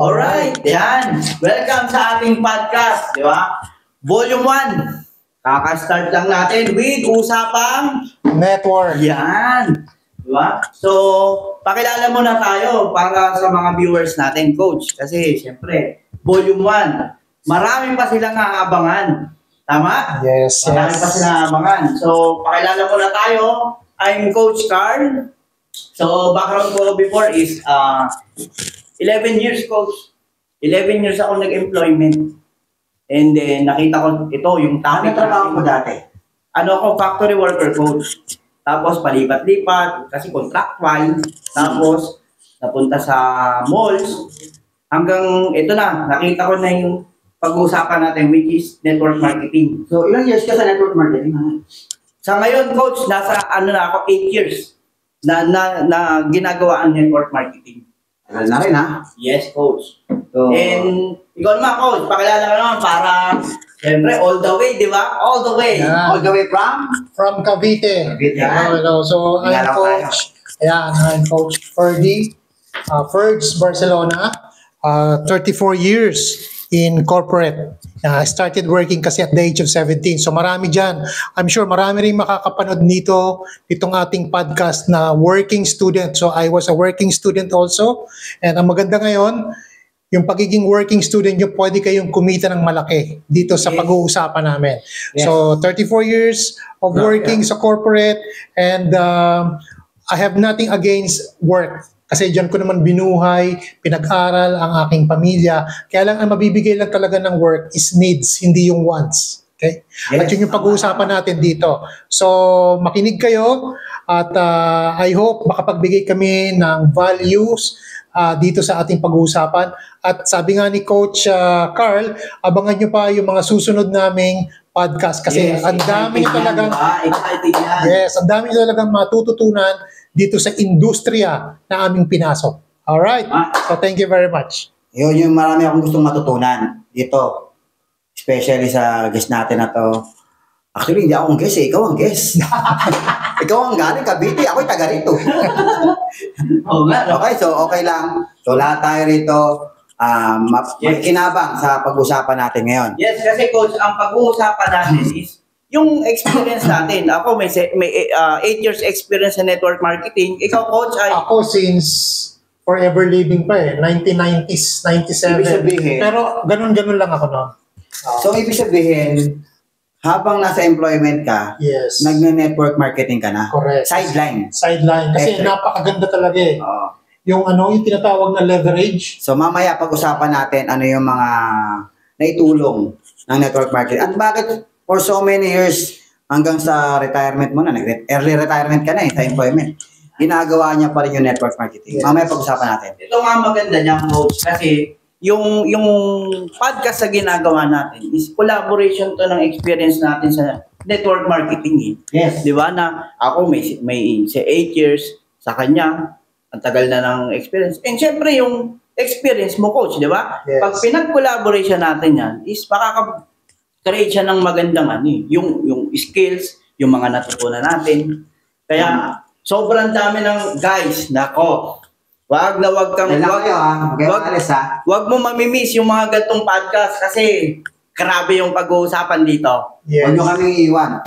Alright, yan. Welcome sa ating podcast, di ba? Volume 1. Kaka-start lang natin with Usapang Network. Yan. Di ba? So, pakilala muna tayo para sa mga viewers natin, Coach. Kasi, syempre, Volume 1. Marami pa silang aabangan. Tama? Yes, Marami pa silang aabangan. So, pakilala muna tayo. I'm Coach Carl. So, background ko before is 11 years, Coach. 11 years ako nag-employment. And then, nakita ko ito, yung topic. Ano trabaho mo dati? Ano ako, factory worker, Coach. Tapos, palipat-lipat, kasi contractual. Tapos, napunta sa malls. Hanggang, ito na, nakita ko na yung pag-uusapan natin, which is network marketing. So, ilang years ka sa network marketing? Sa ngayon, Coach, nasa, ako, 8 years na ginagawa ang network marketing. Tagal na rin, ha? Yes, Coach. So, And ikaw naman, Coach, pakilala ka naman para, siyempre, all the way, di ba? All the way. Yeah. all the way from Cavite. Cavite. Hello. So, I'm Nagalaw Coach. Ayan, I'm Coach Ferdy. Ferds, Barcelona. 34 years in corporate. I started working kasi at the age of 17. So marami dyan. I'm sure marami rin makakapanood itong ating podcast na working student. So I was a working student also. And ang maganda ngayon, yung pagiging working student nyo, pwede kayong kumita ng malaki dito sa pag-uusapan namin. Yes. So 34 years of working sa corporate, and I have nothing against work. Kasi diyan ko naman binuhay, pinag-aral ang aking pamilya. Kaya lang ang mabibigay lang talaga ng work is needs, hindi yung wants. Okay? Yes. At yun yung pag-uusapan natin dito. So, makinig kayo at I hope makapagbigay kami ng values dito sa ating pag-uusapan. At sabi nga ni Coach Carl, abangan nyo pa yung mga susunod naming podcast kasi ang dami nyo talagang yes, ang dami nyo talagang matututunan dito sa industriya na aming pinasok. Alright? So thank you very much. yun yung marami akong gustong matutunan dito. Especially sa guest natin na to. Actually, hindi akong guest eh. Ikaw ang guest. Ikaw ang galing Cavite. Ako'y taga rito. Okay, so okay lang. So lahat tayo rito makinabang sa pag-usapan natin ngayon. Yes, kasi, Coach, ang pag-uusapan natin is yung experience natin. Ako, may 8 years experience sa network marketing. Ikaw, Coach, ay... Ako since forever living pa 1990s, 97. Ibig sabihin, pero ganun-ganun lang ako noon. So ibig sabihin, habang nasa employment ka, Yes. nagne-network marketing ka na. Correct. Sideline. Sideline. Kasi Correct. napakaganda talaga eh. Oo. Yung yung tinatawag na leverage. So mamaya pag-usapan natin ano yung mga naitulong ng network marketing. At bakit for so many years hanggang sa retirement mo na, early retirement ka na sa employment, ginagawa niya pa rin yung network marketing. Yes. Mamaya pag-usapan natin. Ito nga maganda niya, Coach, kasi yung podcast na ginagawa natin is collaboration to ng experience natin sa network marketing. Yes. Di ba na ako may 8 years sa kanya, ang tagal na ng experience. And syempre yung experience mo, Coach, di ba? Yes. Pag pinag-collaboration natin yan, is makaka-create siya ng magandang yung skills, yung mga natutunan natin. Kaya sobrang dami ng guys, nako. Wag kang wag mo mamimiss yung mga gantong podcast kasi grabe yung pag-uusapan dito. Yes. Huwag nyo kami iiwan.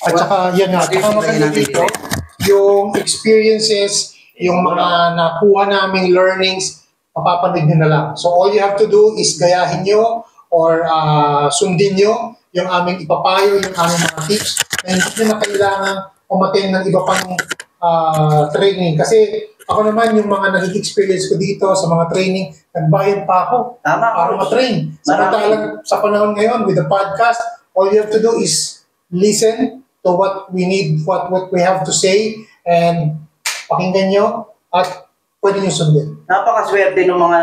At saka yan nga, saka maganda dito, yung experiences, yung mga nakuha naming learnings, mapapanood nyo na lang. So all you have to do is gayahin nyo or sundin nyo yung aming ipapayo, yung aming mga tips, na hindi nyo na kailangan umattend ng iba pang training. Kasi ako naman, yung mga naging-experience ko dito sa mga training, nagbayad pa ako para ma-train. Samantalang sa panahon ngayon, with the podcast, all you have to do is listen to what we need, what we have to say, and pakinggan nyo, at pwede nyo sundin. Napakaswerte ng mga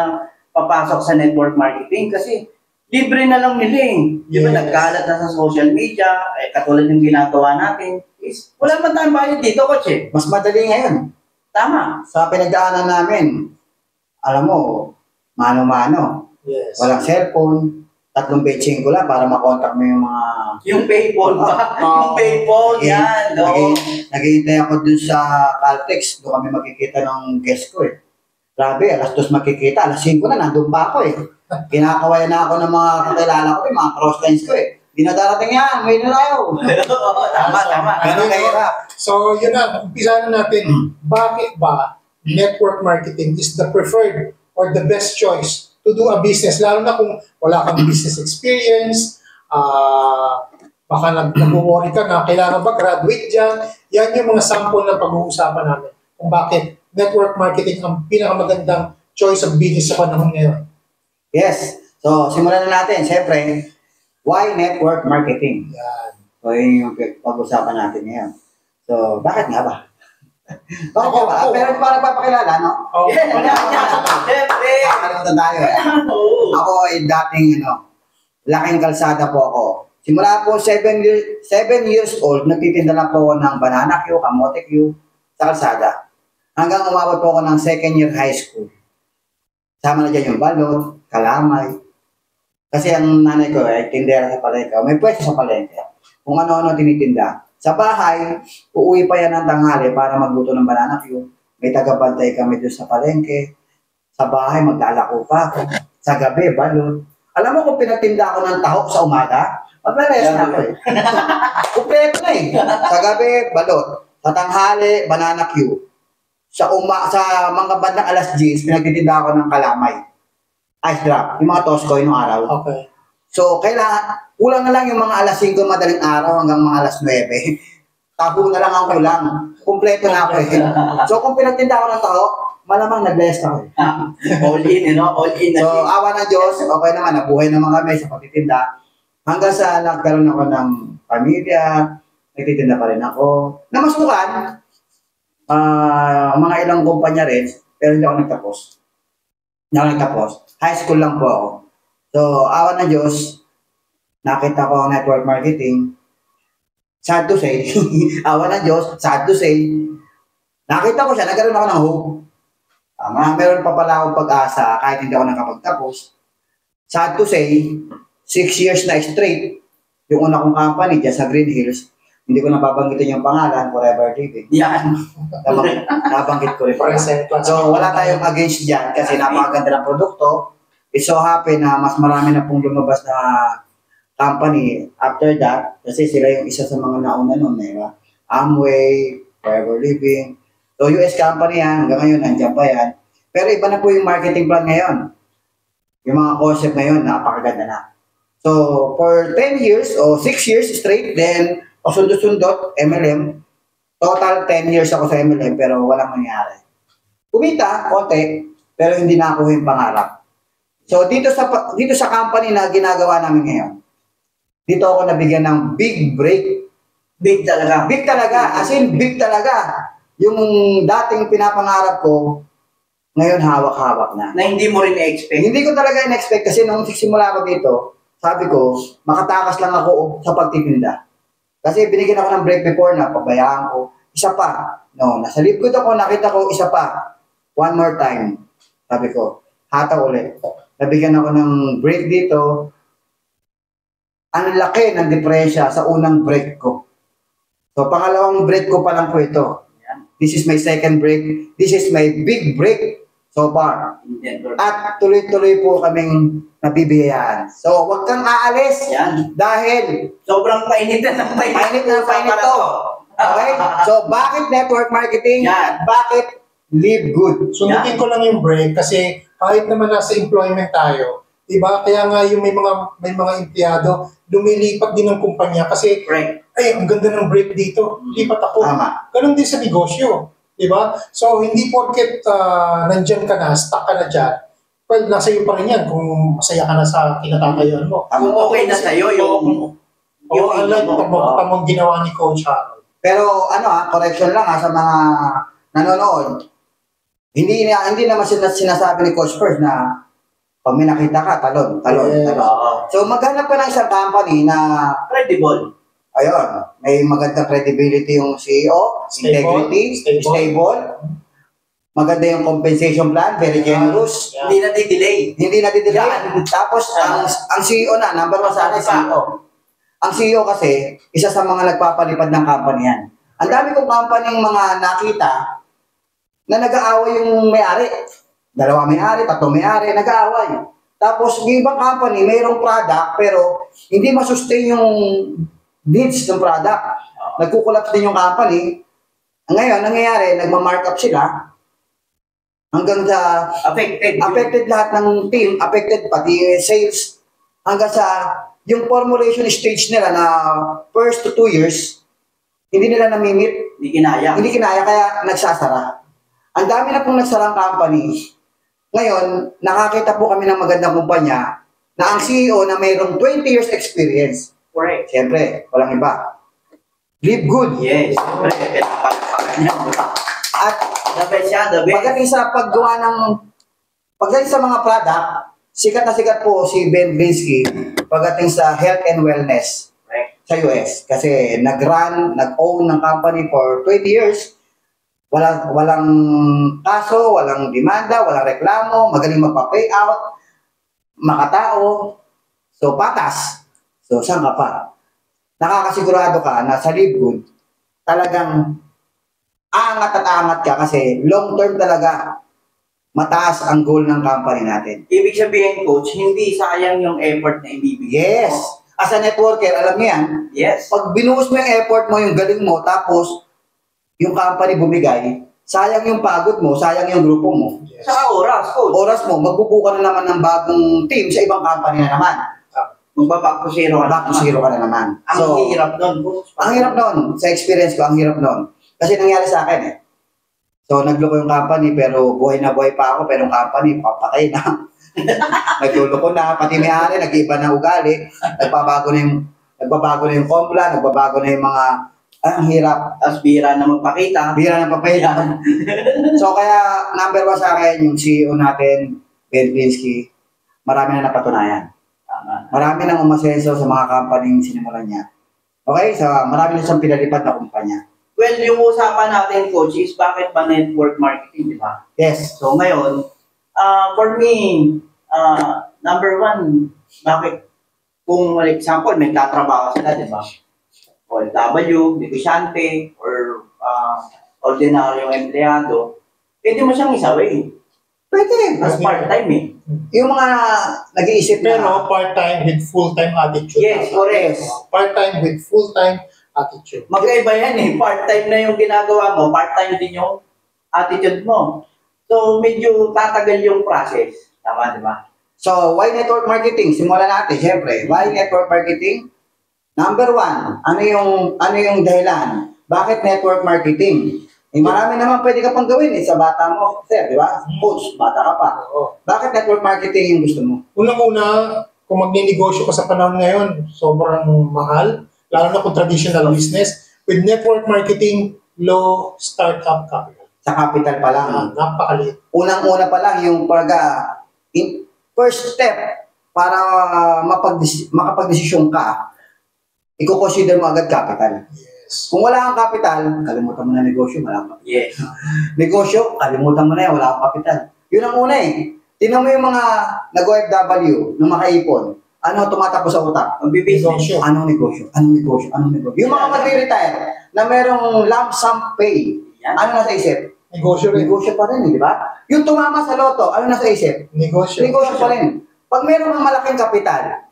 papasok sa network marketing kasi libre na lang nila eh. Di ba, Yes. nagkalat na sa social media, katulad ng ginagawa natin, is wala man tayong bayad dito, Coach eh. Mas madali ngayon. Tama. Sa pinagdaanan namin, alam mo, mano-mano. Yes. Walang cellphone, 3 benching ko lang para makontak mo yung mga... Yung payphone pa. Yung payphone, yan. No? Naghihintay ako dun sa Caltex. Doon kami makikita ng guest ko eh. Grabe, alas 2 makikita, alas 5 na, nandun pa ako eh. Kinakawayan na ako ng mga kakilala ko, mga crosslines ko eh. Di na darating yan, may na tayo. Tama. Ganun kahirap. So, yun na, umpisa na natin. Bakit ba network marketing is the preferred or the best choice to do a business? Lalo na kung wala kang business experience, baka nag-worry ka na kailangan ba graduate dyan. Yan yung mga sample na pag-uusapan namin kung bakit network marketing ang pinakamagandang choice of business sa panahon ngayon. Yes. So, simulan na natin. Siyempre, why network marketing? Yan. So, yun yung pag-usapan natin ngayon. So, bakit nga ba? Bakit nga ba? Pero para papakilala, no? Okay. Siyempre. Nakalimutan tayo eh. Ako ay dating, laking kalsada po ako. Simula po 7 years old, nagtitinda lang po ako ng banana Q, kamote Q, sa kalsada. Hanggang umabot po ako ng second year high school. Sama na dyan yung balot, kalamay. Kasi ang nanay ko ay tindera sa palengke. May pwesto sa palengke. Kung ano-ano tinitinda. Sa bahay, uuwi pa yan ng tanghali para magluto ng banana Q. May tagabantay kami doon sa palengke. Sa bahay, maglalako pa ako. Sa gabi, balot. Alam mo kung pinagtinda ako ng tahok sa umaga, magre-rest na ako eh. Kumpleto na eh. Sa gabi, balot. Sa tanghali, banana Q. Sa mga bandang alas 10, pinagtitinda ako ng kalamay. Ice drop. Yung mga Tosco yung araw. Okay. So, kulang na lang yung mga alas 5 madaling araw hanggang mga alas 9. Tabo na lang ang kulang. Kumpleto na ako eh. So, kung pinagtinda ako ng tao, malamang nag-bless ako eh. All in, All in. So, awa ng Diyos, okay naman, nabuhay naman kami sa pagtitinda. Hanggang sa nagkaroon ako ng pamilya, nagtitinda pa rin ako. Namasukan, mga ilang kumpanya rin, pero hindi ako nagtapos. High school lang po ako. So, awa ng Diyos, nakita ko ang network marketing. Sad to say, awa ng Diyos, sad to say, nakita ko siya, nagkaroon ako ng hope. Meron pa pala akong pag-asa kahit hindi ako nakapagtapos. Sad to say, 6 years na straight, yung una kong company dyan sa Green Hills, hindi ko napabanggitin yung pangalan, Forever Living. Yan. Nabanggit ko rin. Present. So, wala tayong against dyan kasi napakaganda ng produkto. It's so happy na mas marami na pong lumabas na company after that kasi sila yung isa sa mga nauna nun, diba? Amway, Forever Living. So, US company yan. Hanggang ngayon, nandiyan pa yan. Pero iba na po yung marketing plan ngayon. Yung mga concept ngayon, napakaganda na. So, for 10 years o 6 years straight, then sundot-sundot, MLM. Total 10 years ako sa MLM pero walang mangyari. Kumita, konti, pero hindi na ako yung pangarap. So, dito sa company na ginagawa namin ngayon, dito ako nabigyan ng big break. Big talaga. Big talaga, as in big talaga. Yung dating pinapangarap ko, ngayon hawak-hawak na. Na hindi mo rin i-expect. Hindi ko talaga in-expect kasi nung simula ko dito, sabi ko, makatakas lang ako sa pagtitinda. Kasi binigyan ako ng break before na pabayaan ko. Isa pa. No, nasa likod ako, nakita ko isa pa. One more time. Sabi ko, hata ulit. Nabigyan ako ng break dito. Ang laki ng diferensya sa unang break ko. So, pangalawang break ko pa lang po ito. This is my second break. This is my big break so far. At tuloy-tuloy po kaming nabibiyayaan. So, huwag kang aalis. Yan. Dahil Sobrang painit na ng painit. painit na painit to. Okay? So, bakit network marketing? Yan. At bakit live good? Sundutin ko lang yung break kasi kahit naman nasa employment tayo, diba? Kaya nga yung may mga empleyado, lumilipat din ng kumpanya kasi Right. ay, ang ganda ng break dito. Lipat ako. Tama. Ganon din sa negosyo. Diba? So, hindi porket nandyan ka na, stuck ka na dyan, well, nasa iyo pa rin yan kung masaya ka na sa kinatatayuan mo. Kung okay na sa'yo yung unlike mong ginawa ni Coach Harold. Pero correction lang sa mga nanonood. Hindi naman sinasabi ni Coach First na pag may nakita ka, talon. Yes. So, maghanap ka ng isang company na credible. ayun, may magandang credibility yung CEO, integrity, stable. Maganda yung compensation plan, very generous. Yeah. Hindi na delay. Hindi nadidelay. Tapos, ang CEO na, number 1 sana CEO. Ang CEO kasi, isa sa mga nagpapalipad ng company yan. Ang dami kong company mga nakita na nag-aaway yung may-ari. Dalawa may-ari, tatlo may-ari, nag-aaway. Tapos, yung ibang company, mayroong product, pero hindi masustain yung needs ng product. Nagkukulaps din yung company. Ngayon, nangyayari, nagma-markup sila hanggang sa affected lahat ng team, affected pati sales, hanggang sa yung formulation stage nila na first to 2 years, hindi nila namimit. Hindi kinaya, kaya nagsasara. Ang dami na pong nagsarang company. Ngayon, nakakita po kami ng magandang kumpanya na ang CEO na mayroong 20 years experience. Correct. Siyempre, walang iba. Live good. Yes. At the best yan, the best. pagdating sa pagdating sa mga product, sikat na sikat po si Ben Blinsky pagdating sa health and wellness sa US. Kasi nag-own ng company for 20 years. Walang kaso, walang demanda, walang reklamo, magaling magpa-pay out, makatao, so patas. So saan ka pa? Nakakasigurado ka na sa Live Good, talagang aangat at aangat ka kasi long term talaga mataas ang goal ng company natin. Ibig sabihin, coach, hindi sayang yung effort na ibibigay. Yes. As a networker, alam mo yan, Yes. pag binuhos mo yung effort mo, yung galing mo, tapos yung company bumigay, sayang yung pagod mo, sayang yung grupo mo. Yes. Saka oras, coach. Oras mo, magbubuka na naman ng bagong team sa ibang company na naman. Magbaback to zero ka na. Back to zero ka na naman. Ang hirap nun, coach. Ang hirap nun. Sa experience ko, ang hirap nun. Kasi nangyari sa akin eh. So, nagloko yung company, pero buhay na buhay pa ako, pero yung company, papatay na. Nagluloko na, pati may-ari, nag-iba na ugali, nagbabago na yung kompla, nagbabago na yung mga, ang hirap. Tapos bira na magpakita. Bira ng papel. So, kaya, number 1 sa akin, yung CEO natin, Ben Blinsky, marami na napatunayan. Marami nang umasenso sa mga company sinimulan niya. Okay? So, marami na siyang pinalipad na kumpanya. Well, yung usapan natin, coach, is bakit ba network marketing, di ba? Yes. So, ngayon, for me, number 1, bakit, kung, for example, may tatrabaho sila, di ba? OFW, negosyante, or ordinaryong empleyado, pwede mo siyang isaway. Pwede. As part-time eh. Yung mga nag-iisip Pero part-time with full-time attitude. Yes, correct. Part-time with full-time attitude. Magkaiba yan eh. Part-time na yung ginagawa mo, part-time din yung attitude mo. So, medyo tatagal yung process. Tama, di ba? So, why network marketing? Simulan natin, syempre. Why network marketing? Number 1, ano yung dahilan? Bakit network marketing? Eh, marami naman pwede ka pang gawin eh sa bata mo, sir, di ba? Coach, bata ka pa. Oo. Bakit network marketing yung gusto mo? Unang-una, kung magninegosyo ka sa panahon ngayon, sobrang mahal, lalo na kung traditional business. With network marketing, low startup capital. Sa capital pa lang. Napakaliit. Unang-una pa lang yung first step para makapag-desisyon ka, i-consider mo agad capital. Yes. Kung wala kang capital, kalimutan mo na negosyo, wala kang Yes. negosyo, kalimutan mo na yan, wala kang capital. Yun ang una eh. Tingnan mo yung mga nag-OFW, nung makaipon, ano tumatakbo sa utak? Magbibusiness. Negosyo. Anong negosyo? Anong negosyo? Anong negosyo? Yung mga magre-retire na merong lump sum pay, Yan. ano nasa isip? Negosyo rin. Negosyo pa rin, di ba? Yung tumama sa loto, ano nasa isip? Negosyo. Negosyo pa rin. Pag meron kang malaking kapital,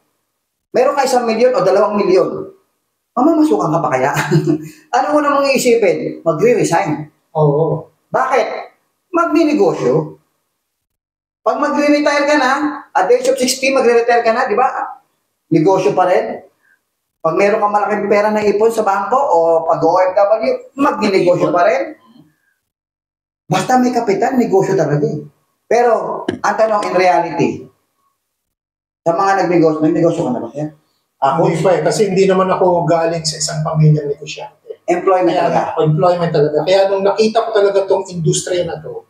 meron ka 1 milyon o 2 milyon, mamamasukan ka pa kaya? Ano mo namang iisipin? Magre-resign. Oo. Bakit? Magninegosyo. Pag magre-retire ka na, at the age of 60, magre-retire ka na, di ba? Negosyo pa rin. Pag meron kang malaking pera na ipon sa bangko o pag-OFW, magninegosyo pa rin. Basta may kapital, negosyo talaga eh. Pero, ang tanong in reality, sa mga nagnegosyo ka na ba kaya? Ako, Hindi pa eh, kasi hindi naman ako galing sa isang pamilyang negosyante. employment Kaya talaga. employment talaga. Kaya nung nakita ko talaga tong industriya na to,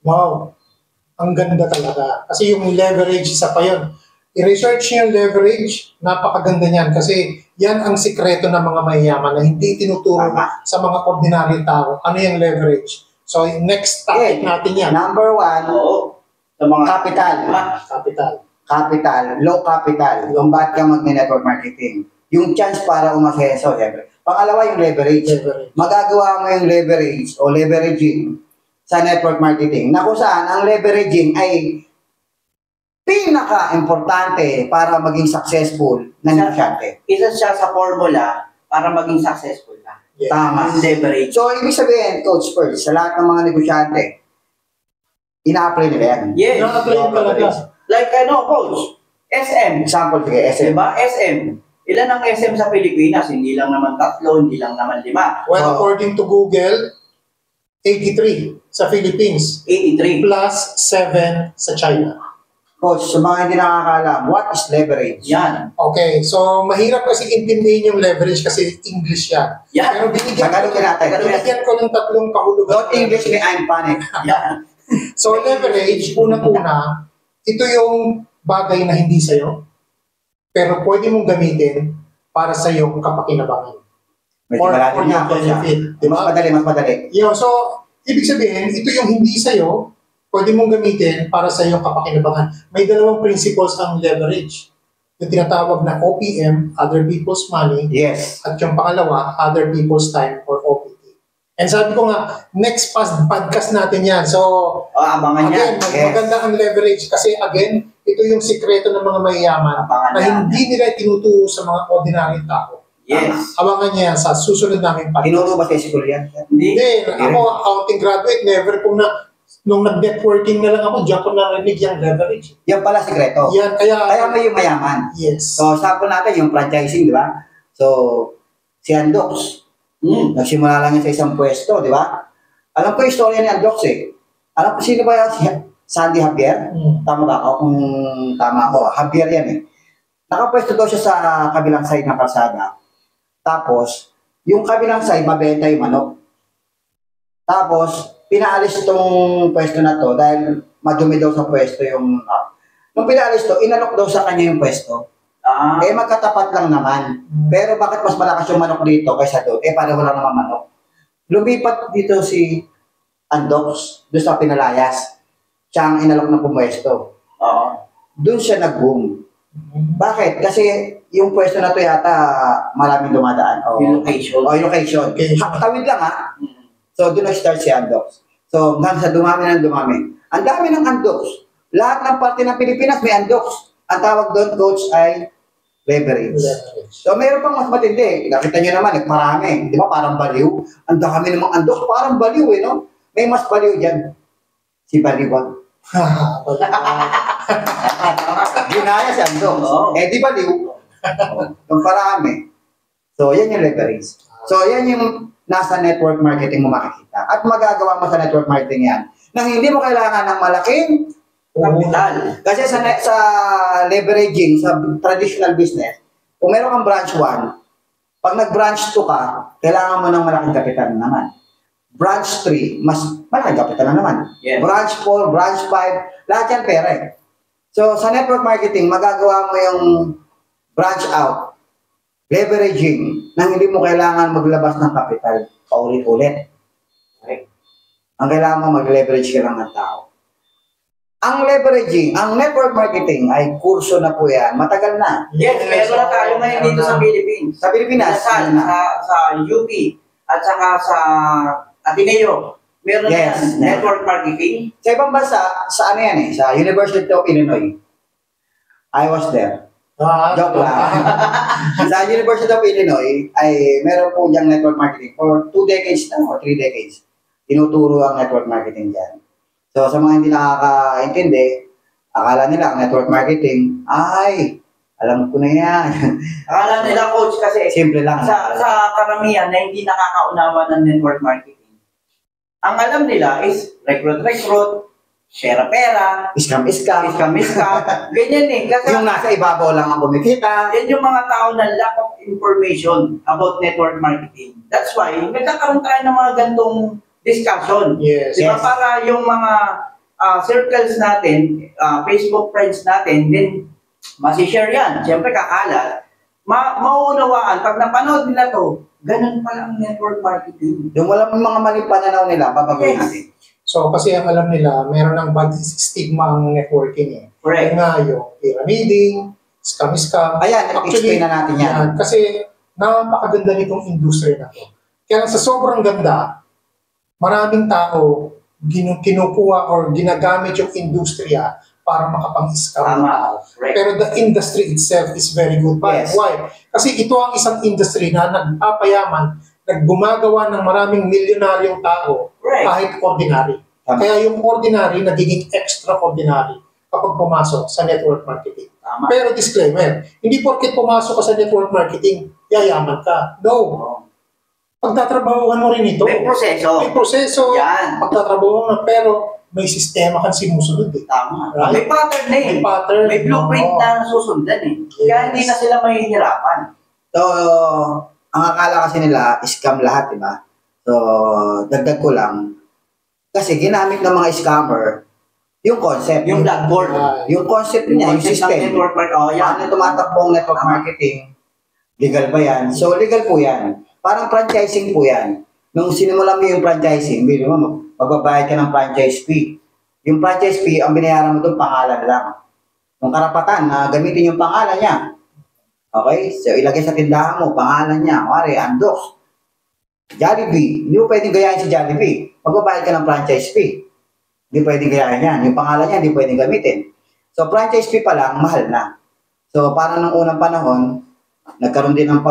wow, ang ganda talaga. Kasi yung leverage, isa pa yun. I-research niyo yung leverage, napakaganda niyan. Kasi yan ang sikreto ng mga mayayaman na hindi tinuturo Tama. sa mga ordinaryong tao. Ano yung leverage? So, yung next topic natin yan, Number 1, Oo. Sa mga capital. capital. Capital, low capital, yung ba't ka mag-network marketing. Yung chance para umasenso, syempre. Pangalawa, yung leverage. Leverage. Magagawa mo yung leverage o leveraging sa network marketing na kung saan ang leveraging ay pinaka-importante para maging successful na negosyante. Isa siya sa formula para maging successful ka. Yes. Tama. Yung leverage. So, ibig sabihin, Coach Perch, sa lahat ng mga negosyante, ina-apply nila yan. Yes. Na-apply yun talaga. Like Coach, SM. Example, sige, SM. Diba? SM. Ilan ang SM sa Pilipinas? Hindi lang naman 3, hindi lang naman 5. Well, Oh. according to Google, 83 sa Philippines 83. plus 7 sa China. Coach, sa mga hindi nakakaalam, what is leverage? Yan. Okay, so mahirap kasi intindihin yung leverage kasi English yan. Yan. Pero Tagalogin natin. binigyan ko ng 3 kahulugan. Don't English me, I'm panic. Yan. So leverage, unang-una, ito yung bagay na hindi sa'yo, pero pwede mong gamitin para sa iyong kapakinabangan. Medyo Or malalim for niya your ako siya. benefit. Mas Diba? madali, mas madali. Yun, so, ibig sabihin, ito yung hindi sa'yo, pwede mong gamitin para sa iyong kapakinabangan. May 2 principles ang leverage. Yung tinatawag na OPM, other people's money, Yes. at yung pangalawa, other people's time or OPT. And sabi ko nga, next podcast natin yan. So, Abangan again, yan. Yes. maganda ang leverage kasi again, ito yung sikreto ng mga mayayaman Abangan na yan. hindi nila tinuturo sa mga ordinary tao. Yes. Abangan niya yan sa susunod namin podcast. Tinuro ba sa school yan? Hindi. Hindi, ako, accounting graduate, never kong nung nag-networking na lang ako, diyan ko narinig yung leverage. Yan pala sikreto. Yan, Kaya may yung mayaman. yes. So, sample natin yung franchising, di ba? So, si Andox, nagsimula lang yan sa isang pwesto, di ba? Alam ko yung istorya ni Andox eh. Alam ko sino ba yan? Si Sandy Javier? Tama ba ako? Kung tama ako, Javier yan eh. Nakapwesto daw siya sa kabilang side ng kalsada. Tapos, yung kabilang side, mabenta yung manok. Tapos, pinaalis itong pwesto na to dahil madumi daw sa pwesto yung... nung pinaalis to, inalok daw sa kanya yung pwesto. Eh, magkatapat lang naman. Pero bakit mas malakas yung manok dito kaysa doon? Eh, pareho lang naman manok. Lumipat dito si Andox, doon sa Pinalayas. Siya ang inalok ng pumwesto. Oo. Doon siya nag-boom. Bakit? Kasi yung pwesto na to yata maraming dumadaan. Yung location. Yung location. Tawid lang ha. So, doon nag-start si Andox. So, hanggang sa dumami ng dumami. Ang dami ng Andox. Lahat ng parte ng Pilipinas may Andox. Ang tawag doon, Coach, ay leverage. So, mayroon pang mas matindi. Nakita nyo naman, marami. Di ba? Parang baliw. Ang dami namang Andox. Parang baliw eh, no? May mas baliw dyan. Si Baliwag. Ginaya si Andox. Oo. Eh, di baliw. Yung parami. So, yan yung leverage. So, yan yung nasa network marketing mo makikita. At magagawa mo sa network marketing yan nang hindi mo kailangan ng malaking Kapital. kasi sa leveraging, sa traditional business, kung meron kang branch 1, pag nag-branch 2 ka, kailangan mo ng malaking kapital naman. Branch 3, mas malaking kapital na naman. Yes. Branch 4, branch 5, lahat yan pera eh. So, sa network marketing, magagawa mo yung branch out, leveraging, nang hindi mo kailangan maglabas ng kapital paulit-ulit. Okay? Ang kailangan mo, mag-leverage ka lang ng tao. Ang leveraging, ang network marketing ay kurso na po yan. Matagal na. Yes, meron na tayo ngayon dito sa Philippines. Sa Pilipinas. Sa UP at saka sa Ateneo. Meron na Yes, yan. Network marketing. Sa ibang bansa, sa ano yan eh, sa University of Illinois. I was there. Joke lang. Sa University of Illinois, ay meron po diyang network marketing for 2 decades na or 3 decades. Tinuturo ang network marketing dyan. So, sa mga hindi nakakaintindi, akala nila ang network marketing, ay, alam ko na yan. Akala nila, Coach, kasi Simple lang. sa karamihan na hindi nakakaunawa ng network marketing. Ang alam nila is recruit, pera-pera, Scam. scam. Ganyan eh. Kasi Yung nasa ibabaw lang ang kumikita. yan yung mga tao na lack of information about network marketing. That's why, nagkakaroon tayo ng mga gantong discussion. Yes. Diba? Yes. Para yung mga circles natin, Facebook friends natin, din masishare yan. Siyempre kakalat. Mauunawaan. Pag napanood nila to, ganun pala ang network marketing. Yung walang mga maling pananaw nila, babaguhin Yes. natin. So, kasi ang alam nila, meron ng bad stigma ang networking eh. Correct. Kaya nga yung pyramiding, scam. Ayan, explain na natin yan. Kasi napakaganda nitong industry na to. Kaya lang sa sobrang ganda, maraming tao kinukuha or ginagamit yung industriya para makapang-scam. Tama. Right. Pero the industry itself is very good. Yes. Why? Kasi ito ang isang industry na nagpapayaman, naggumagawa ng maraming milyonaryong tao Right. kahit ordinary. Tama. Kaya yung ordinary nagiging extraordinary kapag pumasok sa network marketing. Tama. Pero disclaimer, hindi porket pumasok ka sa network marketing, yayaman ka. No. Pagtatrabahuan mo rin ito. May proseso. May proseso. Yan. Pagtatrabahuan mo, pero may sistema kang sinusunod eh. Tama. Right? May pattern na eh. May pattern. May blueprint Oo. na susundan eh. Kaya hindi na sila mahihirapan. So, ang akala kasi nila, scam lahat, di ba? So, dagdag ko lang. Kasi ginamit ng mga scammer, yung concept. Yung blackboard. Yung concept niya, yung Concept ng system. network marketing. Oh, yan. Paano tumatakbo ang network marketing? Legal ba yan? So, legal po yan. Parang franchising po yan. Nung sinimula mo yung franchising, bili mo, magbabayad ka ng franchise fee. Yung franchise fee, ang binayaran mo doon, pangalan lang. Yung karapatan na gamitin yung pangalan niya. Okay? So, ilagay sa tindahan mo, pangalan niya. Kuwari, Andox. Jollibee. Hindi mo pwedeng gayahin si Jollibee. Magbabayad ka ng franchise fee. Hindi pwedeng gayahin yan. Yung pangalan niya, hindi pwedeng gamitin. So, franchise fee pa lang, mahal na. So, parang nung unang panahon, nagkaroon din ng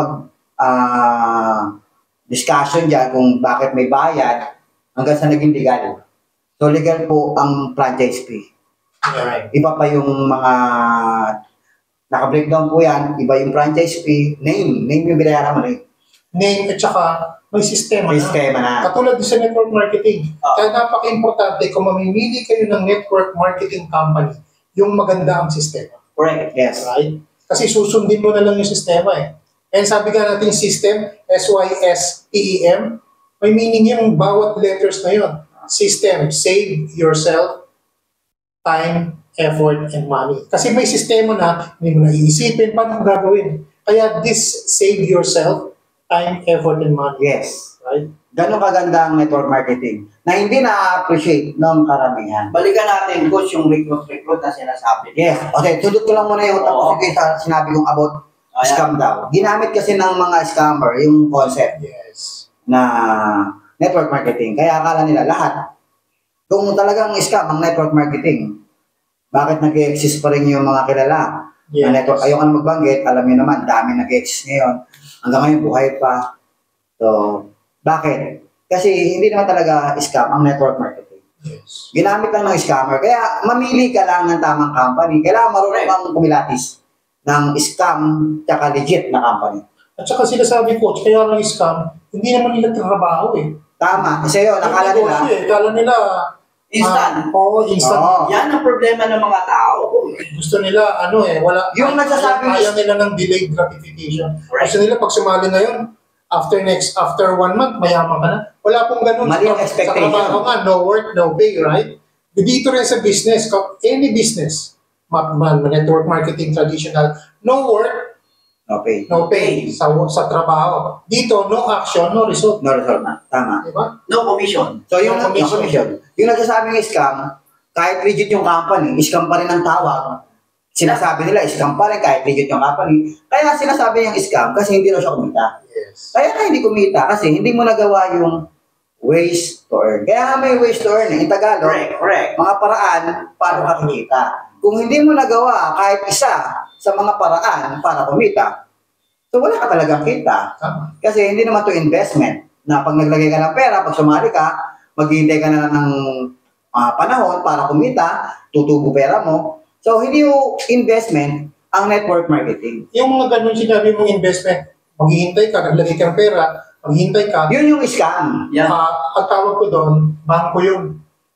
discussion dyan kung bakit may bayad hanggang sa naging legal. So, legal po ang franchise fee. Right. Iba pa yung mga naka-breakdown po yan, iba yung franchise fee, name yung binayaran mo rin. Name at saka may sistema May na. schema na. Katulad din sa network marketing. Kaya napaka-importante kung mamimili kayo ng network marketing company, yung maganda ang sistema. Correct. Yes. Right? Kasi susundin mo na lang yung sistema eh. And sabi nga natin system, SYSTEM, may meaning yung bawat letters na yun. System, save yourself time, effort, and money. Kasi may sistema na, hindi mo na iisipin, paano mo gagawin? Kaya this save yourself time, effort, and money. Yes. Right? Ganun kaganda ang network marketing na hindi na-appreciate ng karamihan. Balikan natin, coach, yung recruit na sinasabi. Yes. Okay, tudot ko lang muna yung Oo. tapos sa sinabi kong about Ayan. scam daw. Ginamit kasi ng mga scammer yung concept Yes. na network marketing. Kaya akala nila lahat. Kung talagang scam ang network marketing, bakit nag-exist pa rin yung mga kilala? Yes. Na network, ayaw ka na magbanggit, alam niyo naman, dami nag-exist ngayon. Hanggang ngayon, buhay pa. So, bakit? Kasi hindi naman talaga scam ang network marketing. Yes. Ginamit lang ng scammer. Kaya mamili ka lang ng tamang company. Kailangan marunong kang kumilatis ng scam tsaka legit na company. At saka sila sabi, coach, kaya lang scam, hindi naman nila trabaho eh. Tama. Kasi yun, nakala nila. Negosyo eh. Akala nila, Instant. Oo, instant. Oo. Yan ang problema ng mga tao. Gusto nila, ano eh, wala. Yung nagsasabi ayaw nila ng delayed gratification. Right. Gusto nila pag sumali ngayon, after 1 month, mayaman ka na. Wala pong ganun. Mali ang Sa expectation. trabaho nga, no work, no pay, right? Dito rin sa business, any business, network marketing, traditional, no work, Okay. no pay sa trabaho. Dito, no action, no result. No result na. Tama. Diba? No commission. So yung No commission. commission. Yung nagsasabing scam, kahit legit yung company, scam pa rin ang tawag. Sinasabi nila, scam pa rin kahit legit yung company. Kaya sinasabi yung scam kasi hindi na siya kumita. Yes. Kaya na hindi kumita kasi hindi mo nagawa yung ways to earn. Kaya may ways to earn in Tagalog. Correct. Mga paraan paano ka kumita. Kung hindi mo nagawa kahit isa sa mga paraan para kumita, so wala ka talagang kita. Tama. Kasi hindi naman to investment na pag naglagay ka ng pera, pag sumali ka, maghihintay ka na ng panahon para kumita, tutubo pera mo. So hindi yung investment ang network marketing. Yung mga ganun sinabi mong investment, maghihintay ka, naglagay ka ng pera, maghihintay ka, Yun yung scam. Yan. ang tawag ko doon, bangko yun.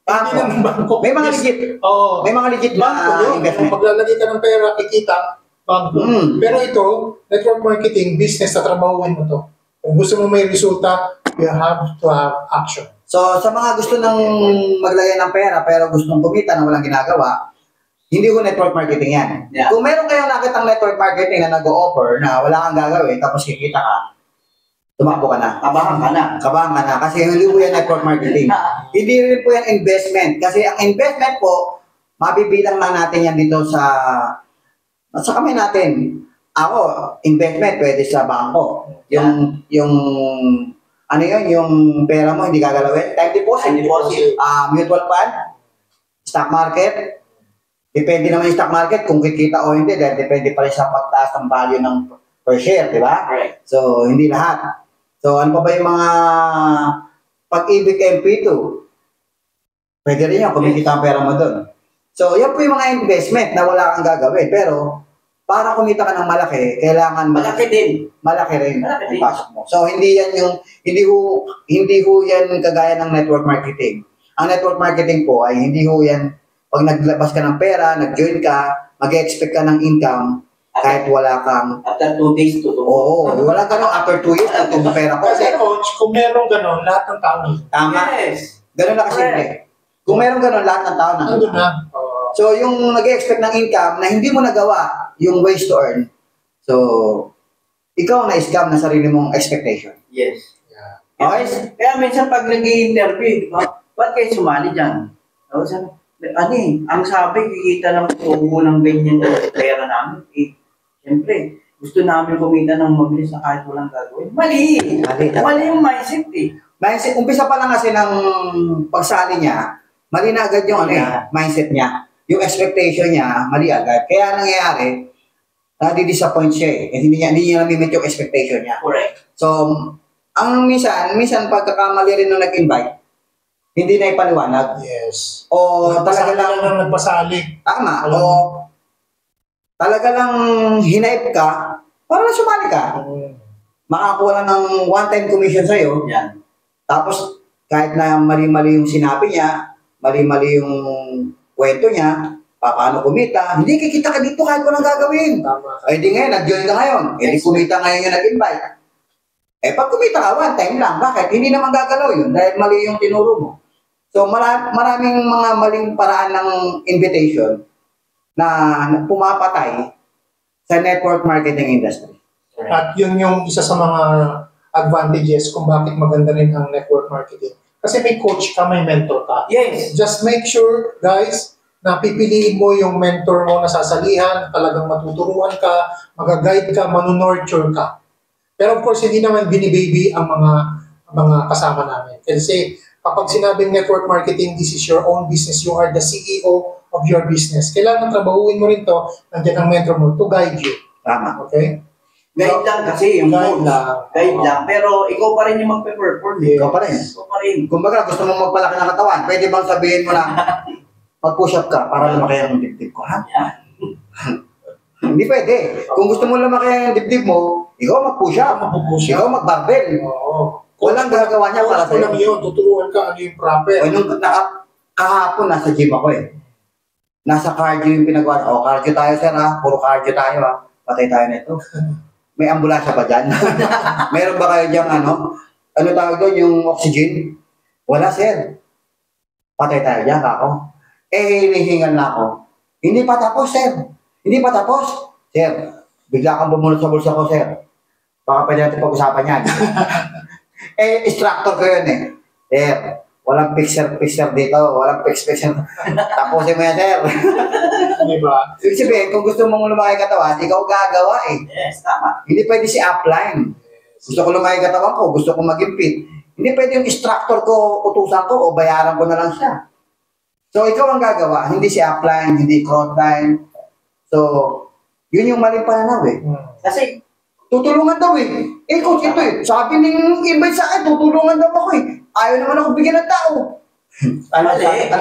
Bangko. Hindi naman bangko. May mga Yes. legit. Oo. May mga legit Bangko na yun. Kung investment. maglalagay ka ng pera, kikita, bangko. Mm. Pero ito, network marketing, business, na trabahuin mo to. Kung gusto mo may resulta, you have to have action. So sa mga gusto nang maglagay ng pera pero gustong kumita na walang ginagawa, hindi ko network marketing yan. Yeah. Kung meron kayong nakitang network marketing na nag-o-offer na wala kang gagawin tapos kikita ka, tumakbo ka na. Kabahan ka na. Kabahan ka na kasi hindi po yan network marketing. Hindi rin po yan investment. Kasi ang investment po, mabibilang lang natin yan dito sa kamay natin. Ako, investment pwede sa bangko. Yung ano yun, yung pera mo hindi gagalawin? Time deposit. Time deposit. Mutual fund, stock market. Depende naman yung stock market kung kikita o hindi dahil depende pa rin sa pagtaas ng value ng per share, di ba? Correct. So, hindi lahat. So, ano pa ba yung mga pag-ibig MP2? Pwede rin yan, kumikita ang pera mo doon. So, yan po yung mga investment na wala kang gagawin. Pero, para kumita ka ng malaki, kailangan Malaki din. malaki rin Malaki ang din. pasok mo. So, hindi yan yung, hindi ho yan kagaya ng network marketing. Ang network marketing po ay hindi ho yan, pag naglabas ka ng pera, nag-join ka, mag-expect ka ng income, kahit wala kang, After 2 days, tutubo. oo, wala ka nung after 2 years, tutong pera ko. Kasi coach, kung meron ganon, lahat ng tao Tama. Yes. Ganun na kasimple. Kung meron ganun, lahat ng tao nandun na. So, yung nag-expect ng income na hindi mo nagawa, yung ways to earn, so, ikaw ang na-scam na sarili mong expectation. Yes. Yeah. Okay? Kaya minsan pag nag-i-interview, di ba? Ba't kayo sumali dyan? O, sabi, ang sabi, kikita ng tubo ng ganyan yung pera namin. Siyempre, gusto namin kumita ng mabilis na kahit walang gagawin. Mali! Mali yung mindset eh. Mindset, umpisa pa lang kasi ng pagsali niya, mali na agad yung mindset niya. Yung expectation niya, mali agad. Kaya nangyayari, nadi-disappoint siya eh. Hindi niya na-meet yung expectation niya. Correct. So, ang minsan pagkakamali rin nung nag-invite, hindi na ipaliwanag. Yes. O talaga lang, nagpasali. tama. O talaga lang hinaip ka, para lang sumali ka. Makakuha lang ng one-time commission sa'yo. Yan. Tapos, kahit na mali-mali yung sinabi niya, mali-mali yung kwento niya, paano kumita, hindi kikita ka dito kahit walang gagawin. Tama. Eh di ngayon, nag-join ka ngayon. Eh di kumita ngayon yung nag-invite. Eh pag kumita ka, one time lang. Bakit? Hindi naman gagalaw yun dahil mali yung tinuro mo. So maraming mga maling paraan ng invitation na pumapatay sa network marketing industry. At yun yung isa sa mga advantages kung bakit maganda rin ang network marketing. Kasi may coach ka, may mentor ka. Yes. Just make sure, guys, na pipiliin mo yung mentor mo na sasalihan, talagang matuturuan ka, mag-guide ka, manunurture ka. Pero of course, hindi naman binibaby ang mga kasama namin. Kasi kapag sinabing network marketing, this is your own business, you are the CEO of your business. Kailangan trabahuin mo rin to, nandiyan ang mentor mo to guide you. Tama. Okay? Guide lang kasi yung Guide coach. lang. Guide lang. Pero ikaw pa rin yung magpe-perform. Yeah. Ikaw pa rin. Ikaw pa rin. Kumbaga, gusto mong magpalaki ng katawan, pwede bang sabihin mo na mag-push up ka para lumaki ang dibdib ko, ha? Hindi pwede. Kung gusto mo lumaki ang dibdib mo, ikaw mag-push up. Ikaw mag-barbell. Oo. Walang gagawa niya para Coach ko lang sa'yo. yun, tuturuan ka ano yung proper. O nung kahapon, nasa gym ako eh. Nasa cardio yung pinagawa. O, cardio tayo, sir, ha? Puro cardio tayo, ha? Patay tayo nito. May ambulansya pa dyan. Meron ba kayo dyan, ano tawag doon, yung oxygen? Wala, sir. Patay tayo dyan, ako. Eh, hinihingal na ako. Hindi pa tapos, sir. Hindi pa tapos. Sir, bigla kang bumunot sa bulsa ko, sir. Baka pwede natin pag-usapan yan. Instructor ko yun eh. Sir, walang picture dito. Walang picture. Tapusin mo yan, sir. Diba? Ibig sabihin, kung gusto mong lumaki katawan, ikaw gagawa eh. Yes, tama. Hindi pwede si upline. Gusto ko lumaki katawan ko, gusto ko maging fit. Hindi pwede yung instructor ko, utusan ko, o bayaran ko na lang siya. So, ikaw ang gagawa. Hindi si upline, hindi crossline. So, yun yung maling pananaw eh. Kasi, Tutulungan daw eh. Coach, ito eh. Sabi ng invite sa akin, tutulungan daw ako eh. Ayaw naman ako bigyan ng tao. Ano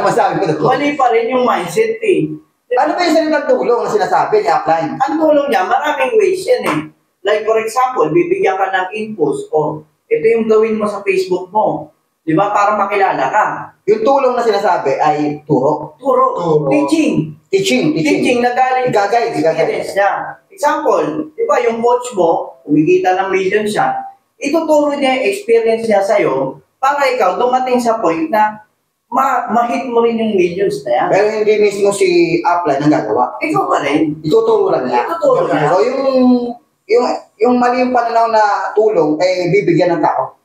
masabi ko doon? mali pa rin yung mindset eh. Ano ba yung salitang tulong na sinasabi ni upline? Ang tulong niya, maraming ways yan eh. Like for example, bibigyan ka ng inputs o ito yung gawin mo sa Facebook mo. Di ba? Para makilala ka. Yung tulong na sinasabi ay turo. Turo. Turo. Teaching. Teaching. na galing Gagay. experience niya. Example, di ba yung coach mo, kumikita ng million siya, ituturo niya yung experience niya sa'yo para ikaw dumating sa point na ma-hit mo rin yung millions na yan. Pero hindi mismo si upline ang gagawa. Ikaw pa rin. Ituturo lang niya. Ituturo niya. So yung mali yung pananaw na tulong ay bibigyan ng tao.